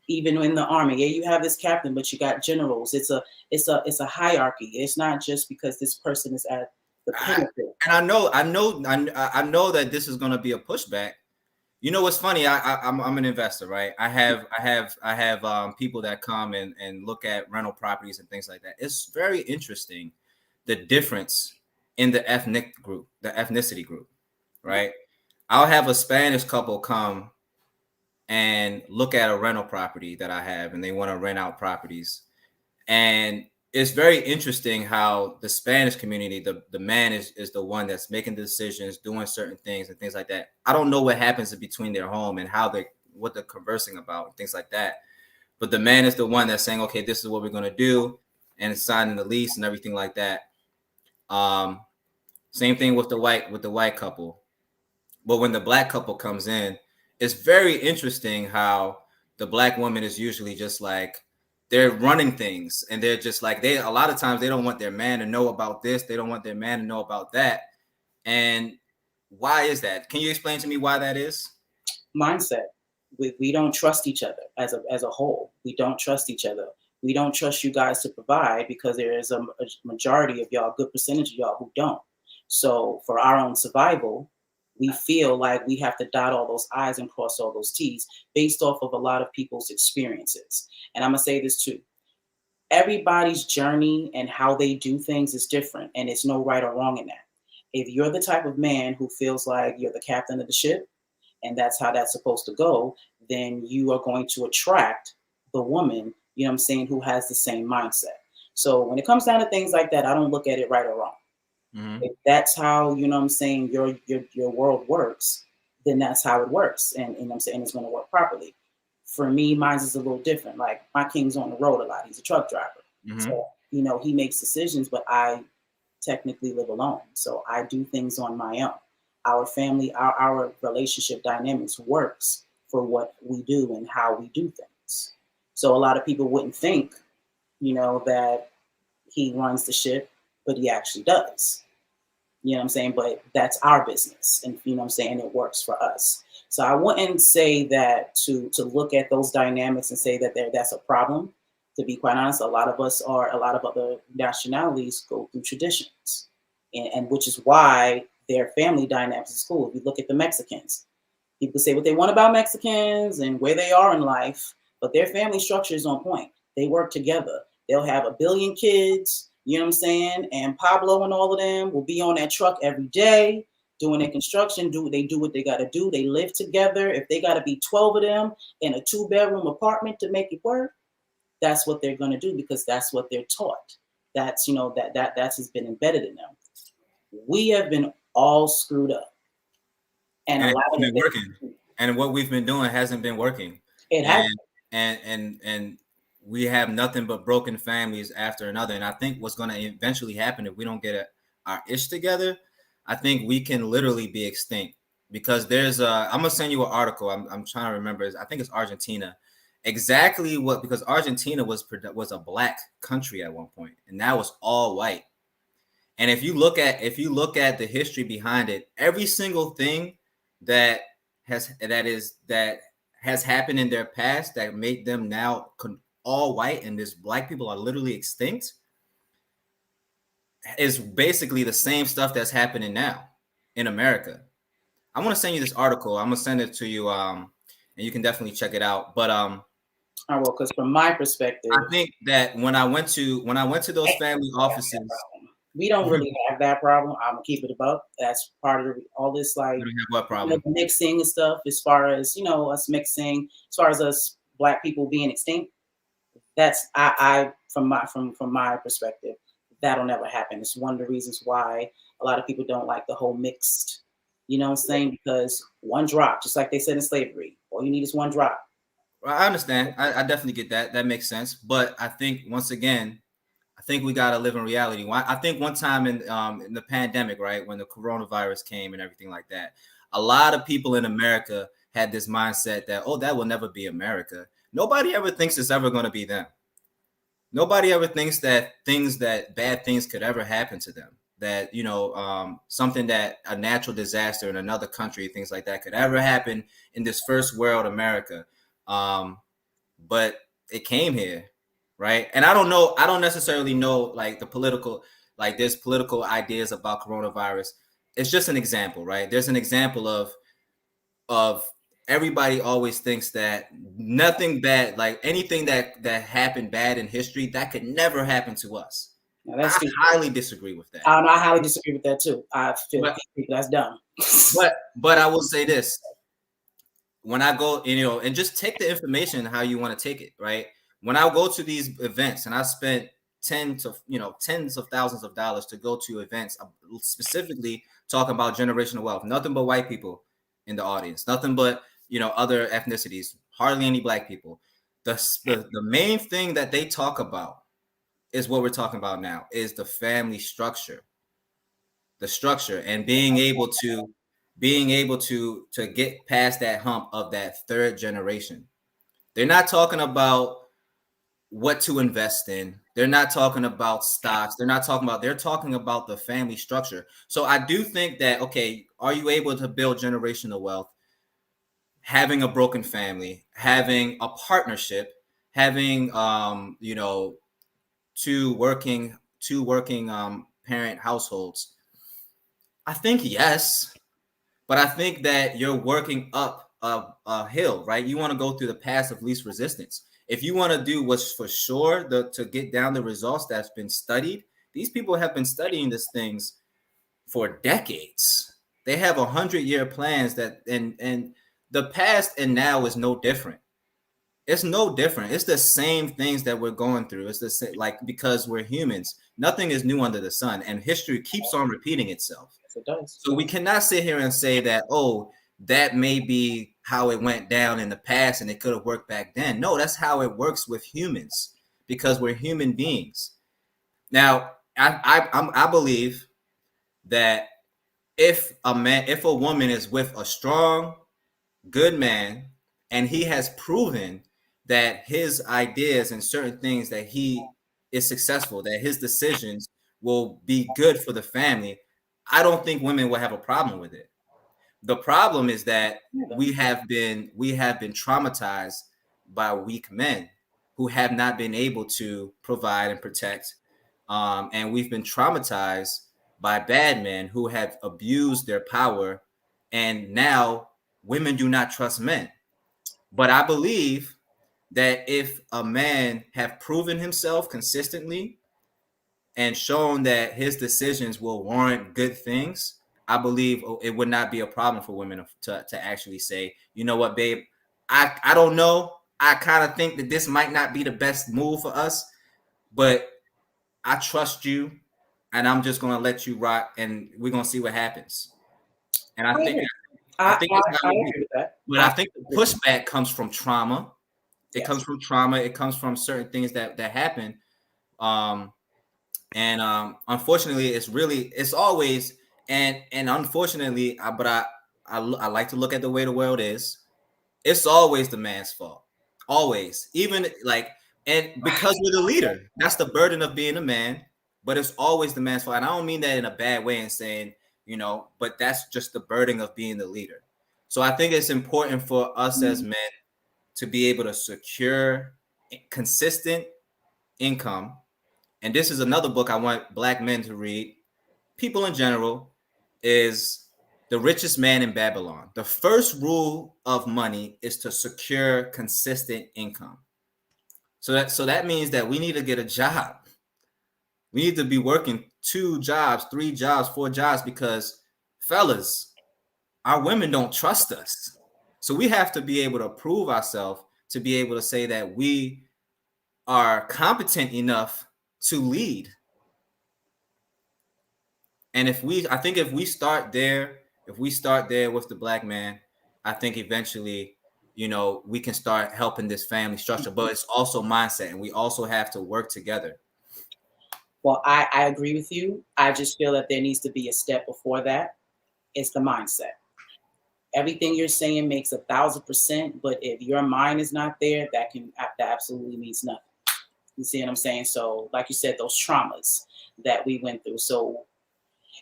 even in the army, yeah, you have this captain, but you got generals. It's a hierarchy. It's not just because this person is at the pinnacle. And I know that this is gonna be a pushback. You know what's funny? I'm an investor, right? I have people that come and look at rental properties and things like that. It's very interesting the difference in the ethnicity group, right? I'll have a Spanish couple come and look at a rental property that I have, and they want to rent out properties. And it's very interesting how the Spanish community, the man is the one that's making the decisions, doing certain things and things like that. I don't know what happens in between their home and what they're conversing about and things like that. But the man is the one that's saying, okay, this is what we're going to do, and signing the lease and everything like that. Same thing with the white couple. But when the black couple comes in, it's very interesting how the black woman is usually just like they're running things, and they're just like a lot of times they don't want their man to know about this, they don't want their man to know about that. And why is that? Can you explain to me why that is? Mindset. We don't trust each other as a whole. We don't trust each other. We don't trust you guys to provide because there is a majority of y'all, a good percentage of y'all who don't. So for our own survival, we feel like we have to dot all those I's and cross all those T's based off of a lot of people's experiences. And I'm gonna say this too. Everybody's journey and how they do things is different, and it's no right or wrong in that. If you're the type of man who feels like you're the captain of the ship, and that's how that's supposed to go, then you are going to attract the woman, you know what I'm saying, who has the same mindset. So when it comes down to things like that, I don't look at it right or wrong. Mm-hmm. If that's how, you know what I'm saying, your world works, then that's how it works. And you know what I'm saying, it's going to work properly. For me, mine's is a little different. Like my king's on the road a lot. He's a truck driver. Mm-hmm. So, you know, he makes decisions, but I technically live alone. So I do things on my own. Our family, our relationship dynamics works for what we do and how we do things. So a lot of people wouldn't think, you know, that he runs the ship, but he actually does. You know what I'm saying? But that's our business. And you know what I'm saying? It works for us. So I wouldn't say that to look at those dynamics and say that that's a problem. To be quite honest, a lot of other nationalities go through traditions. And which is why their family dynamics is cool. If you look at the Mexicans, people say what they want about Mexicans and where they are in life, but their family structure is on point. They work together. They'll have a billion kids, you know what I'm saying? And Pablo and all of them will be on that truck every day doing their construction. They do what they got to do. They live together. If they got to be 12 of them in a 2-bedroom apartment to make it work, that's what they're going to do because that's what they're taught. That's, you know, that's been embedded in them. We have been all screwed up. And a lot of it working. And what we've been doing hasn't been working. It has. And we have nothing but broken families after another. And I think what's going to eventually happen if we don't get our ish together, I think we can literally be extinct. Because there's I'm gonna send you an article. I'm trying to remember. I think it's Argentina. Exactly what, because Argentina was a black country at one point, and now it's all white. And if you look at the history behind it, every single thing that has happened in their past that made them now all white and this black people are literally extinct is basically the same stuff that's happening now in America. I want to send you this article. I'm gonna send it to you, and you can definitely check it out. But I will, because from my perspective, I think that when I went to those family offices, we don't really have that problem. I'm gonna keep it above. That's part of all this, like, what problem? You know, mixing and stuff. As far as, you know, us mixing, as far as us black people being extinct, that's I from my perspective, that'll never happen. It's one of the reasons why a lot of people don't like the whole mixed. You know what I'm saying? Because one drop, just like they said in slavery, all you need is one drop. I understand. I definitely get that. That makes sense. But I think once again, I think we gotta live in reality. I think one time in the pandemic, right, when the coronavirus came and everything like that, a lot of people in America had this mindset that, oh, that will never be America. Nobody ever thinks it's ever going to be them. Nobody ever thinks that bad things could ever happen to them. That, you know, something that a natural disaster in another country, things like that could ever happen in this first world America. But it came here, right? And I don't necessarily know like the political, like there's political ideas about coronavirus. It's just an example, right? There's an example of everybody always thinks that nothing bad, like anything that happened bad in history, that could never happen to us. I highly disagree with that. I highly disagree with that too. I feel that's dumb. But I will say this. When I go, you know, and just take the information how you want to take it, right? When I go to these events and I spent tens of thousands of dollars to go to events, specifically talking about generational wealth, nothing but white people in the audience, nothing but, you know, other ethnicities, hardly any black people. The main thing that they talk about is what we're talking about now, is the family structure, and being able to get past that hump of that third generation. They're not talking about what to invest in. They're not talking about stocks. They're talking about the family structure. So I do think that, okay, are you able to build generational wealth? Having a broken family, having a partnership, having, two working parent households. I think yes, but I think that you're working up a hill, right? You want to go through the path of least resistance. If you want to do what's for sure to get down the results that's been studied, these people have been studying these things for decades. They have 100-year plans and the past and now is no different. It's no different. It's the same things that we're going through. It's the same, like, because we're humans. Nothing is new under the sun, and history keeps on repeating itself. Yes, it does. So we cannot sit here and say that, oh, that may be how it went down in the past and it could have worked back then. No, that's how it works with humans because we're human beings. Now, I believe that if a woman is with a strong, good man, and he has proven that his ideas and certain things that he is successful, that his decisions will be good for the family, I don't think women will have a problem with it. The problem is that we have been traumatized by weak men who have not been able to provide and protect, and we've been traumatized by bad men who have abused their power, and now women do not trust men. But I believe that if a man have proven himself consistently and shown that his decisions will warrant good things, I believe it would not be a problem for women to actually say, you know what, babe, I don't know. I kind of think that this might not be the best move for us, but I trust you and I'm just going to let you rock and we're going to see what happens. And I think that's how I it agree is. with that. But I think the pushback comes from trauma. It Yes. comes from trauma. It comes from certain things that happen. Unfortunately, it's always and unfortunately, I like to look at the way the world is. It's always the man's fault, always. Even like, and because we're the leader, that's the burden of being a man. But it's always the man's fault, and I don't mean that in a bad way and saying, but that's just the burden of being the leader. So I think it's important for us as men to be able to secure consistent income. And this is another book I want Black men to read, people in general, is The Richest Man in Babylon. The first rule of money is to secure consistent income. So that means that we need to get a job. We need to be working 2 jobs, 3 jobs, 4 jobs, because fellas, our women don't trust us. So we have to be able to prove ourselves to be able to say that we are competent enough to lead. And if we start there, with the Black man, I think eventually, we can start helping this family structure. But it's also mindset, and we also have to work together. Well, I agree with you. I just feel that there needs to be a step before that. It's the mindset. Everything you're saying makes 1,000%, but if your mind is not there, that absolutely means nothing. You see what I'm saying? So, like you said, those traumas that we went through. So,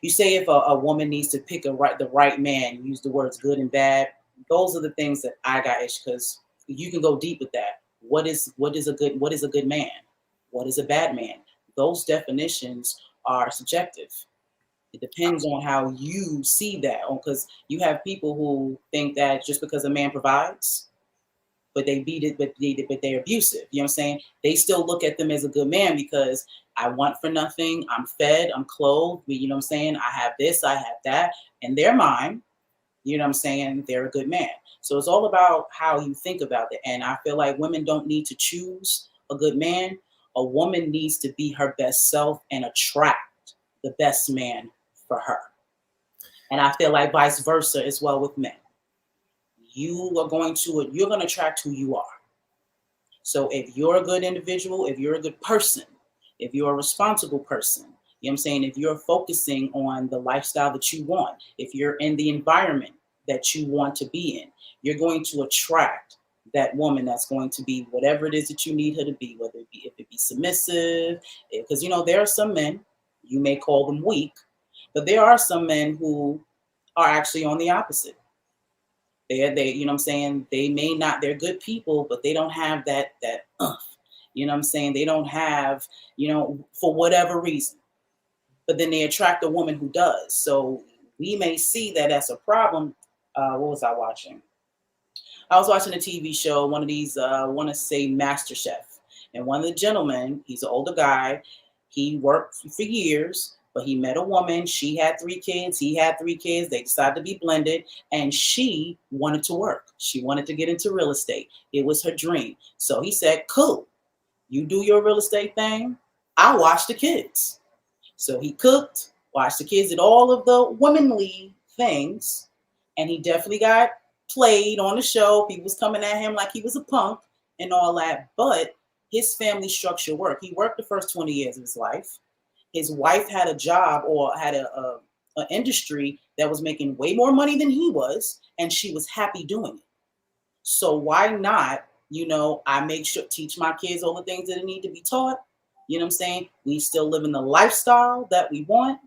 you say if a woman needs to pick the right man, you use the words good and bad. Those are the things that I got issues, because you can go deep with that. What is a good man? What is a bad man? Those definitions are subjective. It depends on how you see that. Because you have people who think that just because a man provides, but they beat it, but they're abusive. You know what I'm saying? They still look at them as a good man because I want for nothing. I'm fed. I'm clothed. You know what I'm saying? I have this. I have that. In their mind, you know what I'm saying? They're a good man. So it's all about how you think about it. And I feel like women don't need to choose a good man. A woman needs to be her best self and attract the best man for her. And I feel like vice versa as well with men. You're going to attract who you are. So if you're a good individual, if you're a good person, if you're a responsible person, you know what I'm saying? If you're focusing on the lifestyle that you want, if you're in the environment that you want to be in, you're going to attract that woman that's going to be whatever it is that you need her to be, whether it be if it be submissive, because there are some men, you may call them weak, but there are some men who are actually on the opposite. They you know what I'm saying, they may not, they're good people, but they don't have that you know what I'm saying, they don't have, for whatever reason, but then they attract a woman who does. So we may see that as a problem. What was I watching? I was watching a TV show, one of these, I want to say Master Chef. And one of the gentlemen, he's an older guy, he worked for years, but he met a woman. She had 3 kids. He had 3 kids. They decided to be blended. And she wanted to work. She wanted to get into real estate. It was her dream. So he said, cool, you do your real estate thing. I'll watch the kids. So he cooked, watched the kids, did all of the womanly things. And he definitely got played on the show. People was coming at him like he was a punk and all that. But his family structure worked. He worked the first 20 years of his life. His wife had a job or had a industry that was making way more money than he was, and she was happy doing it. So why not, I make sure teach my kids all the things that need to be taught. You know what I'm saying? We still live in the lifestyle that we want,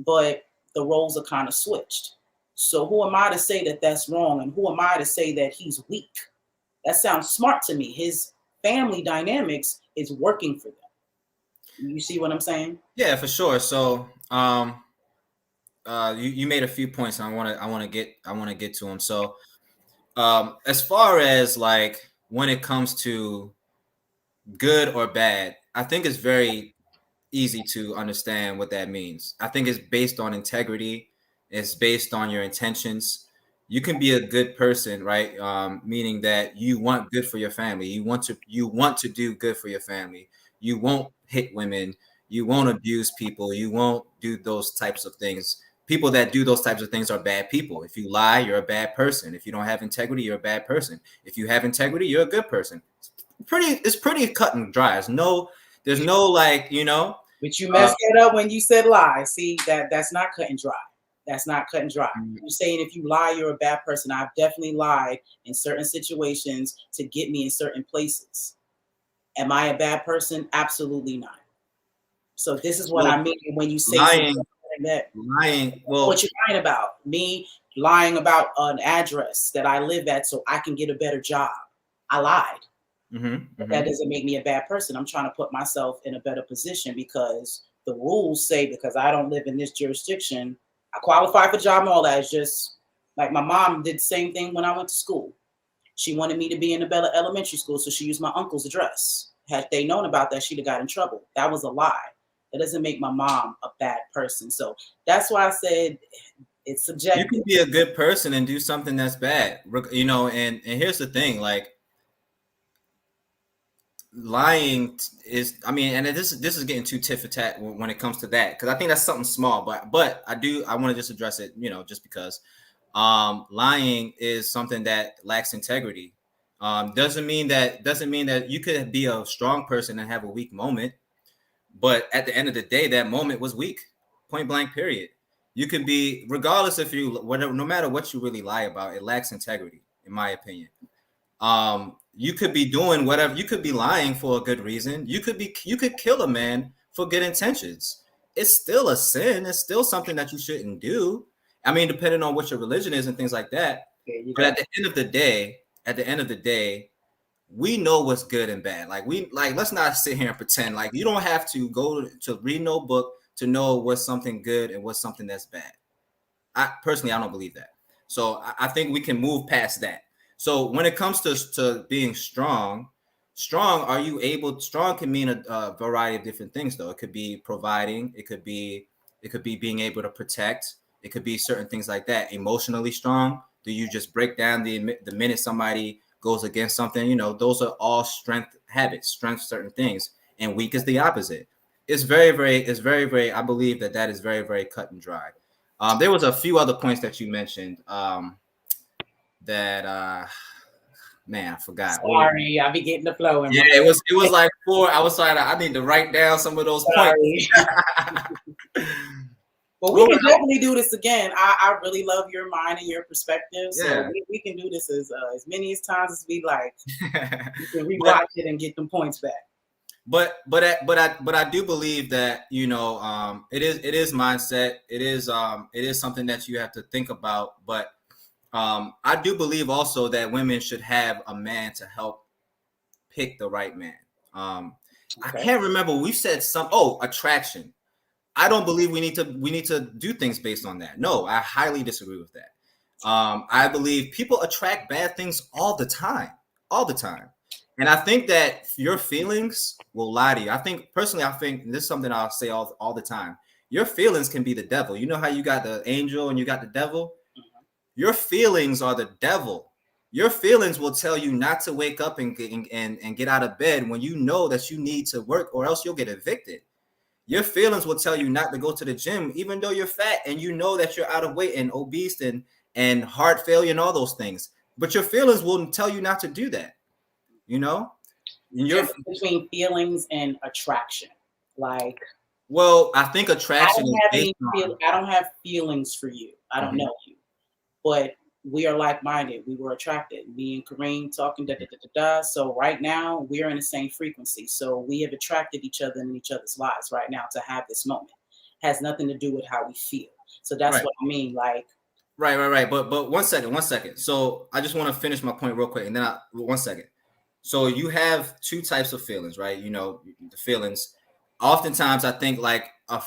but the roles are kind of switched. So who am I to say that that's wrong? And who am I to say that he's weak? That sounds smart to me. His family dynamics is working for them. You see what I'm saying? Yeah, for sure. So, you made a few points, and I want to get to them. So, as far as like when it comes to good or bad, I think it's very easy to understand what that means. I think it's based on integrity. It's based on your intentions. You can be a good person, right? Meaning that you want good for your family. You want to do good for your family. You won't hit women. You won't abuse people. You won't do those types of things. People that do those types of things are bad people. If you lie, you're a bad person. If you don't have integrity, you're a bad person. If you have integrity, you're a good person. It's pretty cut and dry. There's no like, But you messed it up when you said lie. See, that's not cut and dry. That's not cut and dry. You're saying if you lie, you're a bad person. I've definitely lied in certain situations to get me in certain places. Am I a bad person? Absolutely not. So this is what I mean when you say lying. Lying. Well, what you're lying about? Me lying about an address that I live at so I can get a better job. I lied. But that doesn't make me a bad person. I'm trying to put myself in a better position because the rules say because I don't live in this jurisdiction, I qualify for job and all that. It's just like my mom did the same thing when I went to school. She wanted me to be in the Bella Elementary School, so she used my uncle's address. Had they known about that, she'd have got in trouble. That was a lie. That doesn't make my mom a bad person. So that's why I said it's subjective. You can be a good person and do something that's bad, and here's the thing, like lying is, and this is getting too tit for tat when it comes to that, because I think that's something small, but I want to just address it, just because lying is something that lacks integrity. Doesn't mean that you could be a strong person and have a weak moment, but at the end of the day, that moment was weak, point blank, period. You can be, regardless if no matter what you really lie about, it lacks integrity, in my opinion. You could be doing whatever, you could be lying for a good reason. You could kill a man for good intentions. It's still a sin. It's still something that you shouldn't do. Depending on what your religion is and things like that. But at the end of the day, we know what's good and bad. Let's not sit here and pretend like you don't have to go to read no book to know what's something good and what's something that's bad. I don't believe that. So I think we can move past that. So when it comes to being strong can mean a variety of different things, though. It could be providing, it could be being able to protect, it could be certain things like that. Emotionally strong, do you just break down the minute somebody goes against something? Those are all strength habits, certain things, and weak is the opposite. It's very, very, I believe that is very, very cut and dry. There was a few other points that you mentioned. I forgot. Sorry, I'll be getting the flow. Yeah, it was like 4. I was trying I need to write down some of those points. Well, we can definitely do this again. I really love your mind and your perspective, so Yeah. we can do this as many times as we like. You can But rewatch it and get them points back. I do believe that, you know, it is mindset. It is something that you have to think about. But I do believe also that women should have a man to help pick the right man. I Okay. can't remember. We said attraction. I don't believe we need to do things based on that. No, I highly disagree with that. I believe people attract bad things all the time, and I think that your feelings will lie to you. I think this is something I'll say all the time. Your feelings can be the devil. You know how you got the angel and you got the devil? Your feelings are the devil. Your feelings will tell you not to wake up and get out of bed when you know that you need to work, or else you'll get evicted. Your feelings will tell you not to go to the gym, even though you're fat and you know that you're out of weight and obese and heart failure and all those things. But your feelings will tell you not to do that. You know, Between feelings and attraction, like. Well, I think attraction is based on. I don't have feelings for you. I don't know you, but we are like-minded. We were attracted. Me and Kareem talking So right now we're in the same frequency. So we have attracted each other in each other's lives right now to have this moment. Has nothing to do with how we feel. So that's what I mean. Like. Right. But one second. So I just want to finish my point real quick, and then 1 second. So you have two types of feelings, right? You know, the feelings. Oftentimes, I think like a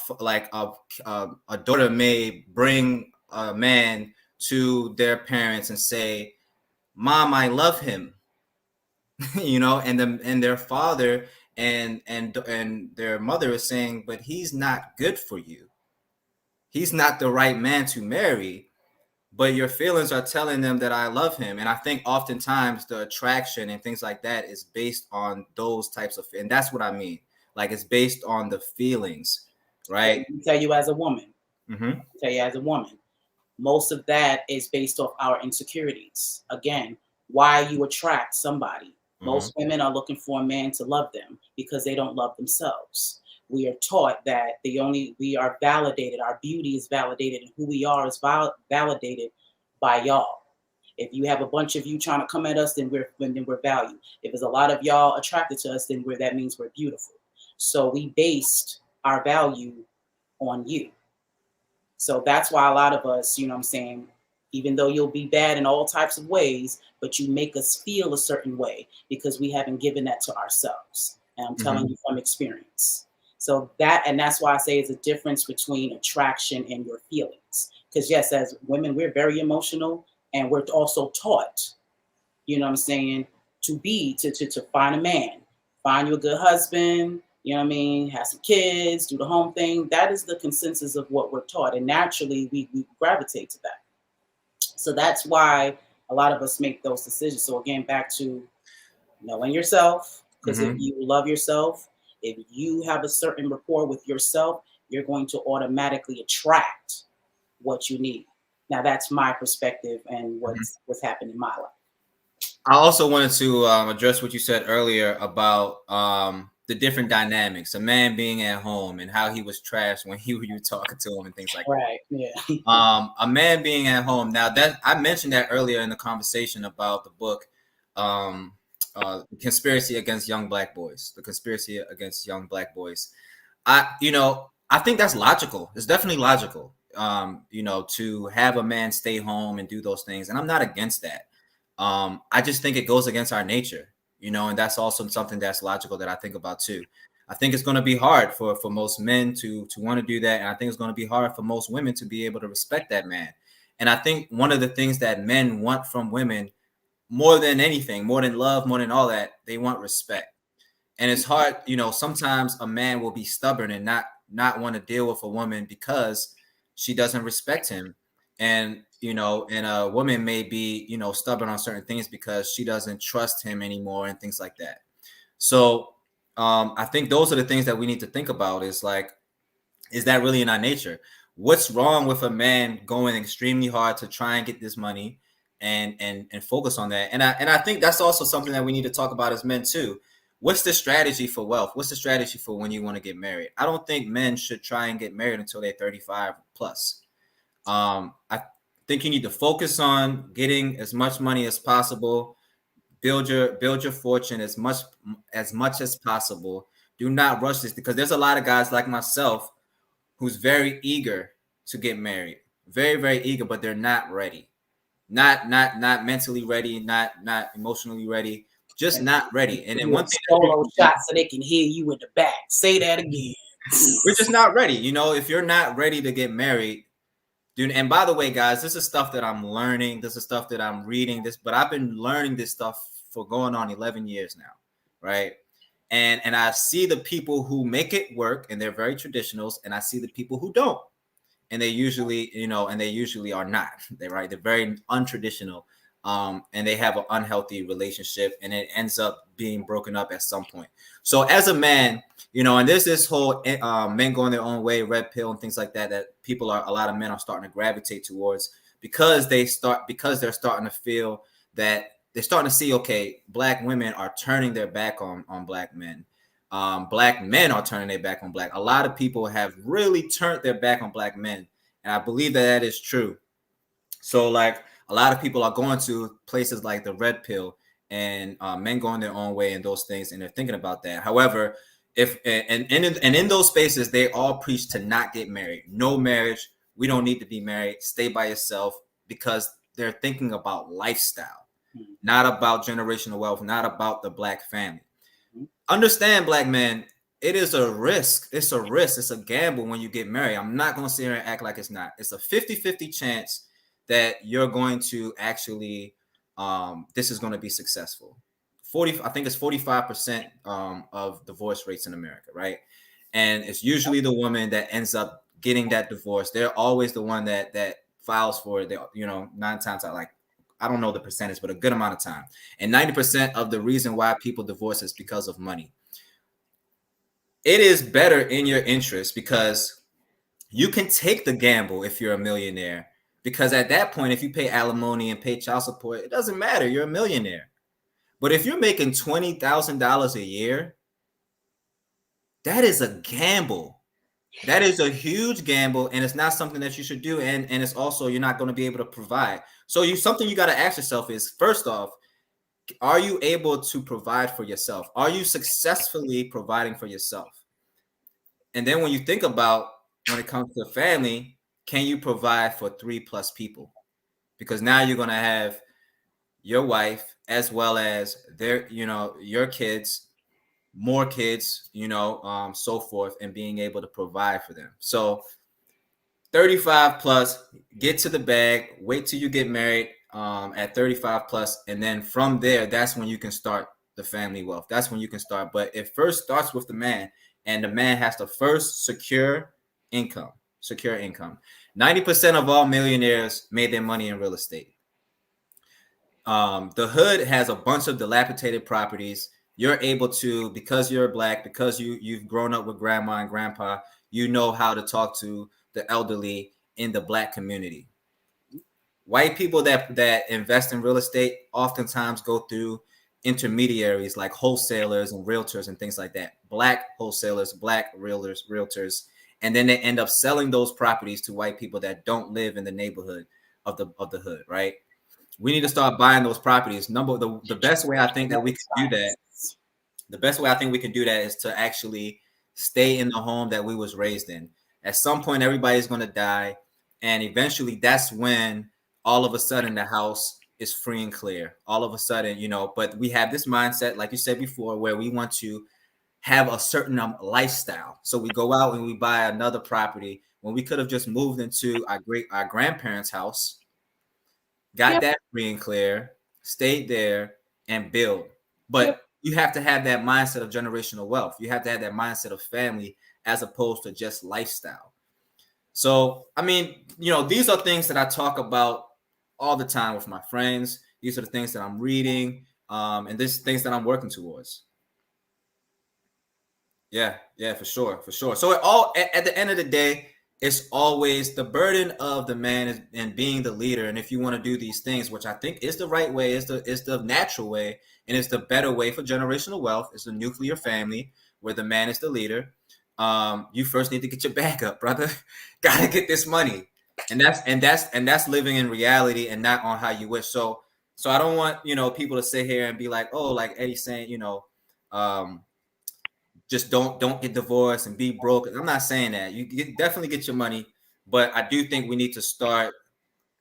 daughter may bring a man to their parents and say, "Mom, I love him," you know, and their father and their mother is saying, "But he's not good for you. He's not the right man to marry." But your feelings are telling them that I love him. And I think oftentimes the attraction and things like that is based on those types of, and that's what I mean. Like it's based on the feelings, right? Let me tell you as a woman, most of that is based off our insecurities. Again, why you attract somebody. Most women are looking for a man to love them because they don't love themselves. We are taught that we are validated. Our beauty is validated, and who we are is validated by y'all. If you have a bunch of you trying to come at us, then we're valued. If there's a lot of y'all attracted to us, then that means we're beautiful. So we based our value on you. So that's why a lot of us, you know what I'm saying, even though you'll be bad in all types of ways, but you make us feel a certain way because we haven't given that to ourselves. And I'm telling you from experience. So that's why I say it's a difference between attraction and your feelings. Because yes, as women, we're very emotional, and we're also taught, you know what I'm saying, to find a man, find you a good husband, you know what I mean, have some kids, do the home thing. That is the consensus of what we're taught. And naturally we gravitate to that. So that's why a lot of us make those decisions. So again, back to knowing yourself, because if you love yourself, if you have a certain rapport with yourself, you're going to automatically attract what you need. Now, that's my perspective and what's happened in my life. I also wanted to address what you said earlier about the different dynamics, a man being at home and how he was trashed when you were talking to him and things like that. Right, yeah. A man being at home. Now, that I mentioned that earlier in the conversation about the book, Conspiracy Against Young Black Boys. The Conspiracy Against Young Black Boys. I think that's logical. It's definitely logical, to have a man stay home and do those things. And I'm not against that. I just think it goes against our nature, and that's also something that's logical that I think about too. I think it's going to be hard for most men to want to do that. And I think it's going to be hard for most women to be able to respect that man. And I think one of the things that men want from women more than anything, more than love, more than all that, they want respect. And it's hard, sometimes a man will be stubborn and not want to deal with a woman because she doesn't respect him. And, and a woman may be, stubborn on certain things because she doesn't trust him anymore and things like that. So I think those are the things that we need to think about is like, is that really in our nature? What's wrong with a man going extremely hard to try and get this money and focus on that? And I think that's also something that we need to talk about as men too. what's the strategy for wealth? What's the strategy for when you want to get married? I don't think men should try and get married until they're 35 plus. I think you need to focus on getting as much money as possible. Build your fortune as much as possible. Do not rush this, because there's a lot of guys like myself who's very eager to get married, very, very eager, but they're not ready. Not mentally ready, not emotionally ready, just not ready. And then one thing, solo shot so they can hear you in the back. Say that again. we're just not ready. You know, if you're not ready to get married, dude. And by the way, guys, this is stuff that I'm learning. This is stuff that I'm reading. But I've been learning this stuff for going on 11 years now, right? And I see the people who make it work, and they're very traditionals, and I see the people who don't, and they usually, are not. They're very untraditional, and they have an unhealthy relationship, and it ends up being broken up at some point. So as a man, and there's this whole men going their own way, red pill, and things like that a lot of men are starting to gravitate towards, because they're starting to feel that they're starting to see, okay, black women are turning their back on black men. Black men are turning their back on black. A lot of people have really turned their back on black men, and I believe that is true. So, like, a lot of people are going to places like the red pill, and men going their own way and those things, and they're thinking about that. However, in those spaces, they all preach to not get married, no marriage. We don't need to be married. Stay by yourself, because they're thinking about lifestyle, not about generational wealth, not about the black family. Understand, black men, it is a risk. It's a risk. It's a gamble when you get married. I'm not going to sit here and act like it's not. It's a 50-50 chance that you're going to actually, this is going to be successful. I think it's 45% of divorce rates in America, right? And it's usually the woman that ends up getting that divorce. They're always the one that files for it. 9 times out, like, I don't know the percentage, but a good amount of time. And 90% of the reason why people divorce is because of money. It is better in your interest, because you can take the gamble if you're a millionaire, because at that point, if you pay alimony and pay child support, it doesn't matter. You're a millionaire. But if you're making $20,000 a year, that is a gamble. That is a huge gamble, and it's not something that you should do. And it's also, you're not going to be able to provide. So something you got to ask yourself is, first off, are you able to provide for yourself? Are you successfully providing for yourself? And then when you think about, when it comes to family, can you provide for 3+ people? Because now you're going to have your wife, as well as your kids, more kids, so forth, and being able to provide for them. So 35 plus, get to the bag, wait till you get married at 35 plus, and then from there, that's when you can start the family wealth. That's when you can start. But it first starts with the man, and the man has to first secure income. 90% of all millionaires made their money in real estate. The hood has a bunch of dilapidated properties. You're able to, because you're black, because you've grown up with grandma and grandpa, you know how to talk to the elderly in the black community. White people that invest in real estate oftentimes go through intermediaries like wholesalers and realtors and things like that. Black wholesalers, black realtors, and then they end up selling those properties to white people that don't live in the neighborhood of the hood, right? We need to start buying those properties. The best way I think that we can do that, is to actually stay in the home that we was raised in. At some point, everybody's going to die, and eventually, that's when all of a sudden the house is free and clear. All of a sudden, but we have this mindset, like you said before, where we want to have a certain lifestyle. So we go out and we buy another property when we could have just moved into our grandparents' house, got that free and clear, stayed there, and build. But you have to have that mindset of generational wealth. You have to have that mindset of family, as opposed to just lifestyle. So, I mean, these are things that I talk about all the time with my friends. These are the things that I'm reading, and these things that I'm working towards. Yeah, for sure. So at the end of the day, it's always the burden of the man and being the leader. And if you want to do these things, which I think is the right way, is the natural way, and it's the better way for generational wealth, is the nuclear family where the man is the leader. You first need to get your bag up, brother. Gotta get this money. And that's living in reality and not on how you wish. So I don't want, people to sit here and be like, oh, like Eddie's saying, um, just don't get divorced and be broke. I'm not saying that. Definitely get your money, but I do think we need to start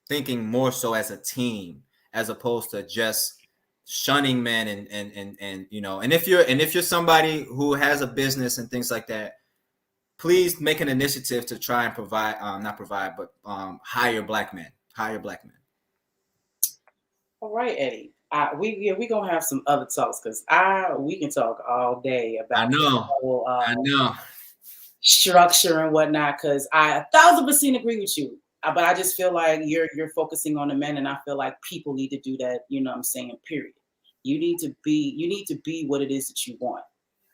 thinking more so as a team as opposed to just shunning men and if you're somebody who has a business and things like that, please make an initiative to try and provide, not provide, but hire black men. All right, Eddie. We gonna have some other talks because we can talk all day I about the know. whole I know. structure and whatnot. Because I 1,000% agree with you. But I just feel like you're focusing on the men, and I feel like people need to do that. You know what I'm saying? Period. You need to be what it is that you want.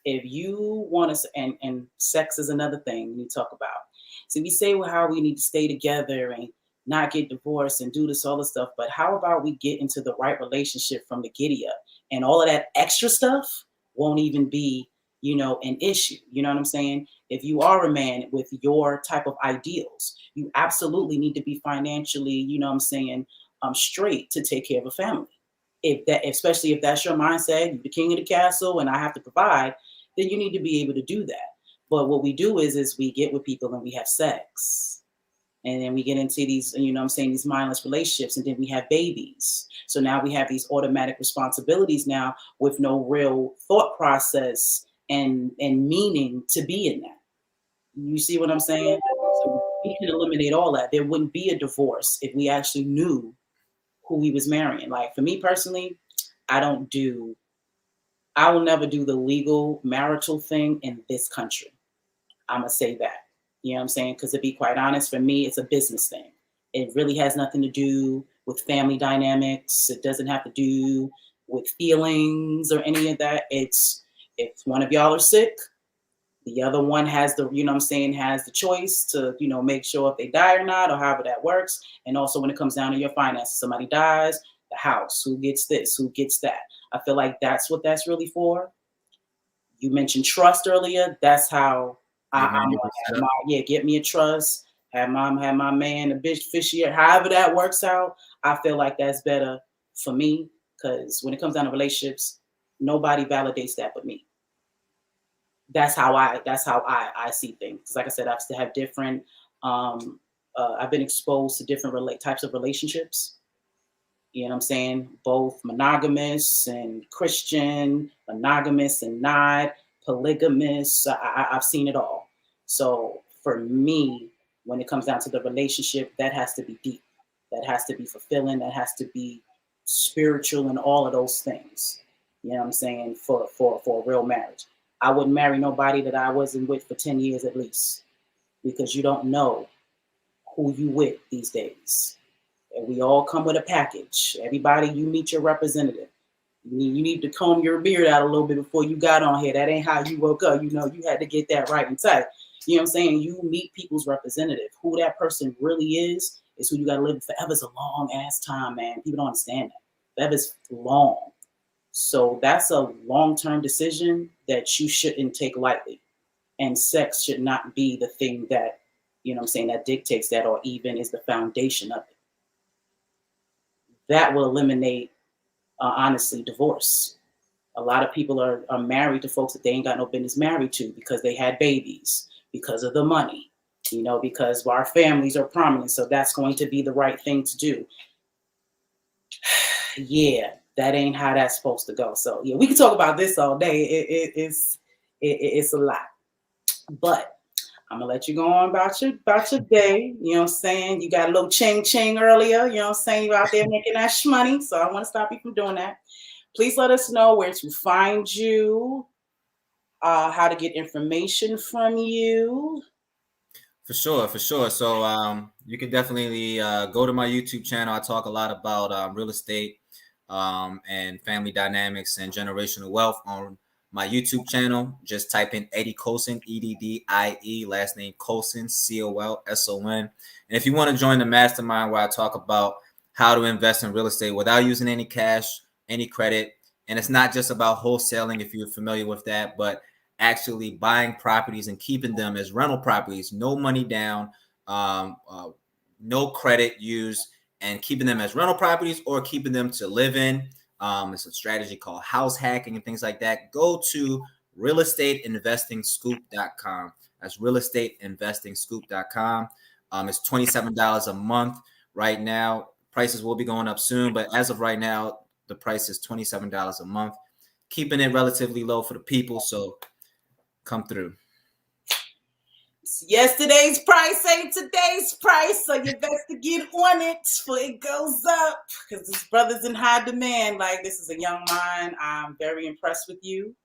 If you want to, and sex is another thing we talk about. So we say, well, how we need to stay together and not get divorced and do this all the stuff, but how about we get into the right relationship from the giddy up, and all of that extra stuff won't even be, an issue. You know what I'm saying? If you are a man with your type of ideals, you absolutely need to be financially, what I'm saying, straight to take care of a family. If that, especially if that's your mindset, you're the king of the castle and I have to provide, then you need to be able to do that. But what we do is we get with people and we have sex. And then we get into these, these mindless relationships, and then we have babies. So now we have these automatic responsibilities now with no real thought process and meaning to be in that. You see what I'm saying? So we can eliminate all that. There wouldn't be a divorce if we actually knew who we was marrying. Like for me personally, I will never do the legal marital thing in this country. I'm gonna say that. You know what I'm saying? Because to be quite honest, for me, it's a business thing. It really has nothing to do with family dynamics. It doesn't have to do with feelings or any of that. It's if one of y'all are sick, the other one has the, has the choice to, make sure if they die or not, or however that works. And also when it comes down to your finances, somebody dies, the house, who gets this, who gets that. I feel like that's what that's really for. You mentioned trust earlier. That's how I'm gonna get me a trust. Have my man a bitch fishy, however that works out. I feel like that's better for me because when it comes down to relationships, nobody validates that but me. That's how I see things. Like I said, I still have different. I've been exposed to different types of relationships. You know what I'm saying? Both monogamous and Christian, monogamous and not, polygamous. I've seen it all. So for me, when it comes down to the relationship, that has to be deep. That has to be fulfilling. That has to be spiritual and all of those things. You know what I'm saying? For a real marriage. I wouldn't marry nobody that I wasn't with for 10 years at least, because you don't know who you with these days. And we all come with a package. Everybody, you meet your representative. You need to comb your beard out a little bit before you got on here. That ain't how you woke up. You had to get that right and tight. You know what I'm saying? You meet people's representative. Who that person really is who you got to live with forever. Is a long ass time, man. People don't understand that. Forever's long. So that's a long-term decision that you shouldn't take lightly. And sex should not be the thing that, that dictates that or even is the foundation of it. That will eliminate, honestly, divorce. A lot of people are married to folks that they ain't got no business married to because they had babies, because of the money, because our families are prominent. So that's going to be the right thing to do. Yeah, that ain't how that's supposed to go. So yeah, we can talk about this all day. It's a lot, but I'm gonna let you go on about your day. You know what I'm saying? You got a little ching earlier. You know what I'm saying? You out there making that shmoney. So I want to stop you from doing that. Please let us know where to find you, how to get information from you. For sure. So you can definitely go to my YouTube channel. I talk a lot about real estate and family dynamics and generational wealth on My YouTube channel, just type in Eddie Colson, EDDIE, last name Colson, COLSON. And if you want to join the mastermind where I talk about how to invest in real estate without using any cash, any credit, and it's not just about wholesaling, if you're familiar with that, but actually buying properties and keeping them as rental properties, no money down, no credit used, and keeping them as rental properties or keeping them to live in. It's a strategy called house hacking and things like that. Go to realestateinvestingscoop.com. That's realestateinvestingscoop.com. It's $27 a month right now. Prices will be going up soon, but as of right now, the price is $27 a month, keeping it relatively low for the people. So come through. Yesterday's price ain't today's price, so you best to get on it before it goes up, because this brother's in high demand. Like, this is a young mind. I'm very impressed with you.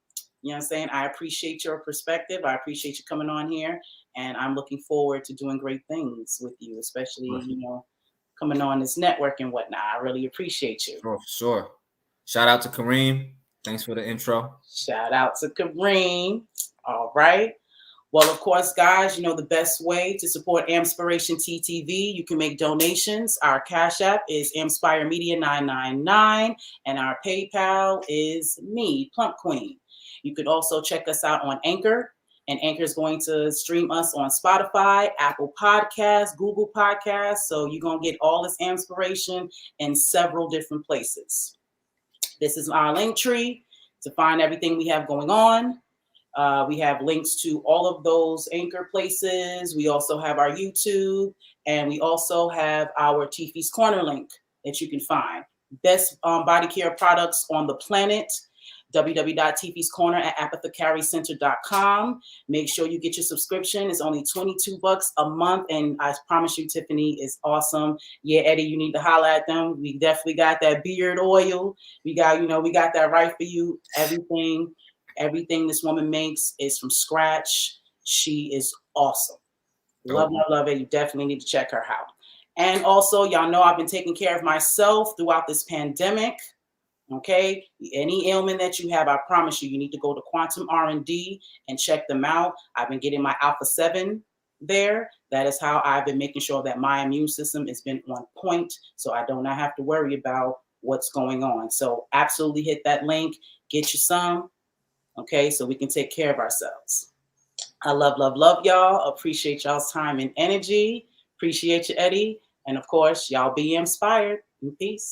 You know what I'm saying? I appreciate your perspective. I appreciate you coming on here, and I'm looking forward to doing great things with you, especially, you know, coming on this network and whatnot. I really appreciate you. Oh, for sure. Shout out to Kareem. Thanks for the intro. Shout out to Kareem. All right. Well, of course, guys, you know the best way to support AMPspirationTTV, you can make donations. Our Cash App is AMPspireMedia999, and our PayPal is me, Plump Queen. You could also check us out on Anchor, and Anchor is going to stream us on Spotify, Apple Podcasts, Google Podcasts. So you're going to get all this Amspiration in several different places. This is our link tree to find everything we have going on. We have links to all of those Anchor places. We also have our YouTube, and we also have our Tifi's Corner link that you can find. Best body care products on the planet. www.tifiscorner@apothecarycenter.com. Make sure you get your subscription. It's only $22 a month, and I promise you, Tiffany is awesome. Yeah, Eddie, you need to holler at them. We definitely got that beard oil. We got, you know, we got that right for you. Everything this woman makes is from scratch. She is awesome. Love it. You definitely need to check her out. And also, y'all know I've been taking care of myself throughout this pandemic. Okay, any ailment that you have, I promise you, you need to go to Quantum R&D and check them out. I've been getting my Alpha 7 there. That is how I've been making sure that my immune system has been on point, so I do not have to worry about what's going on. So absolutely hit that link, get you some. Okay, so we can take care of ourselves. I love y'all. Appreciate y'all's time and energy. Appreciate you, Eddie. And of course, y'all be inspired. Peace.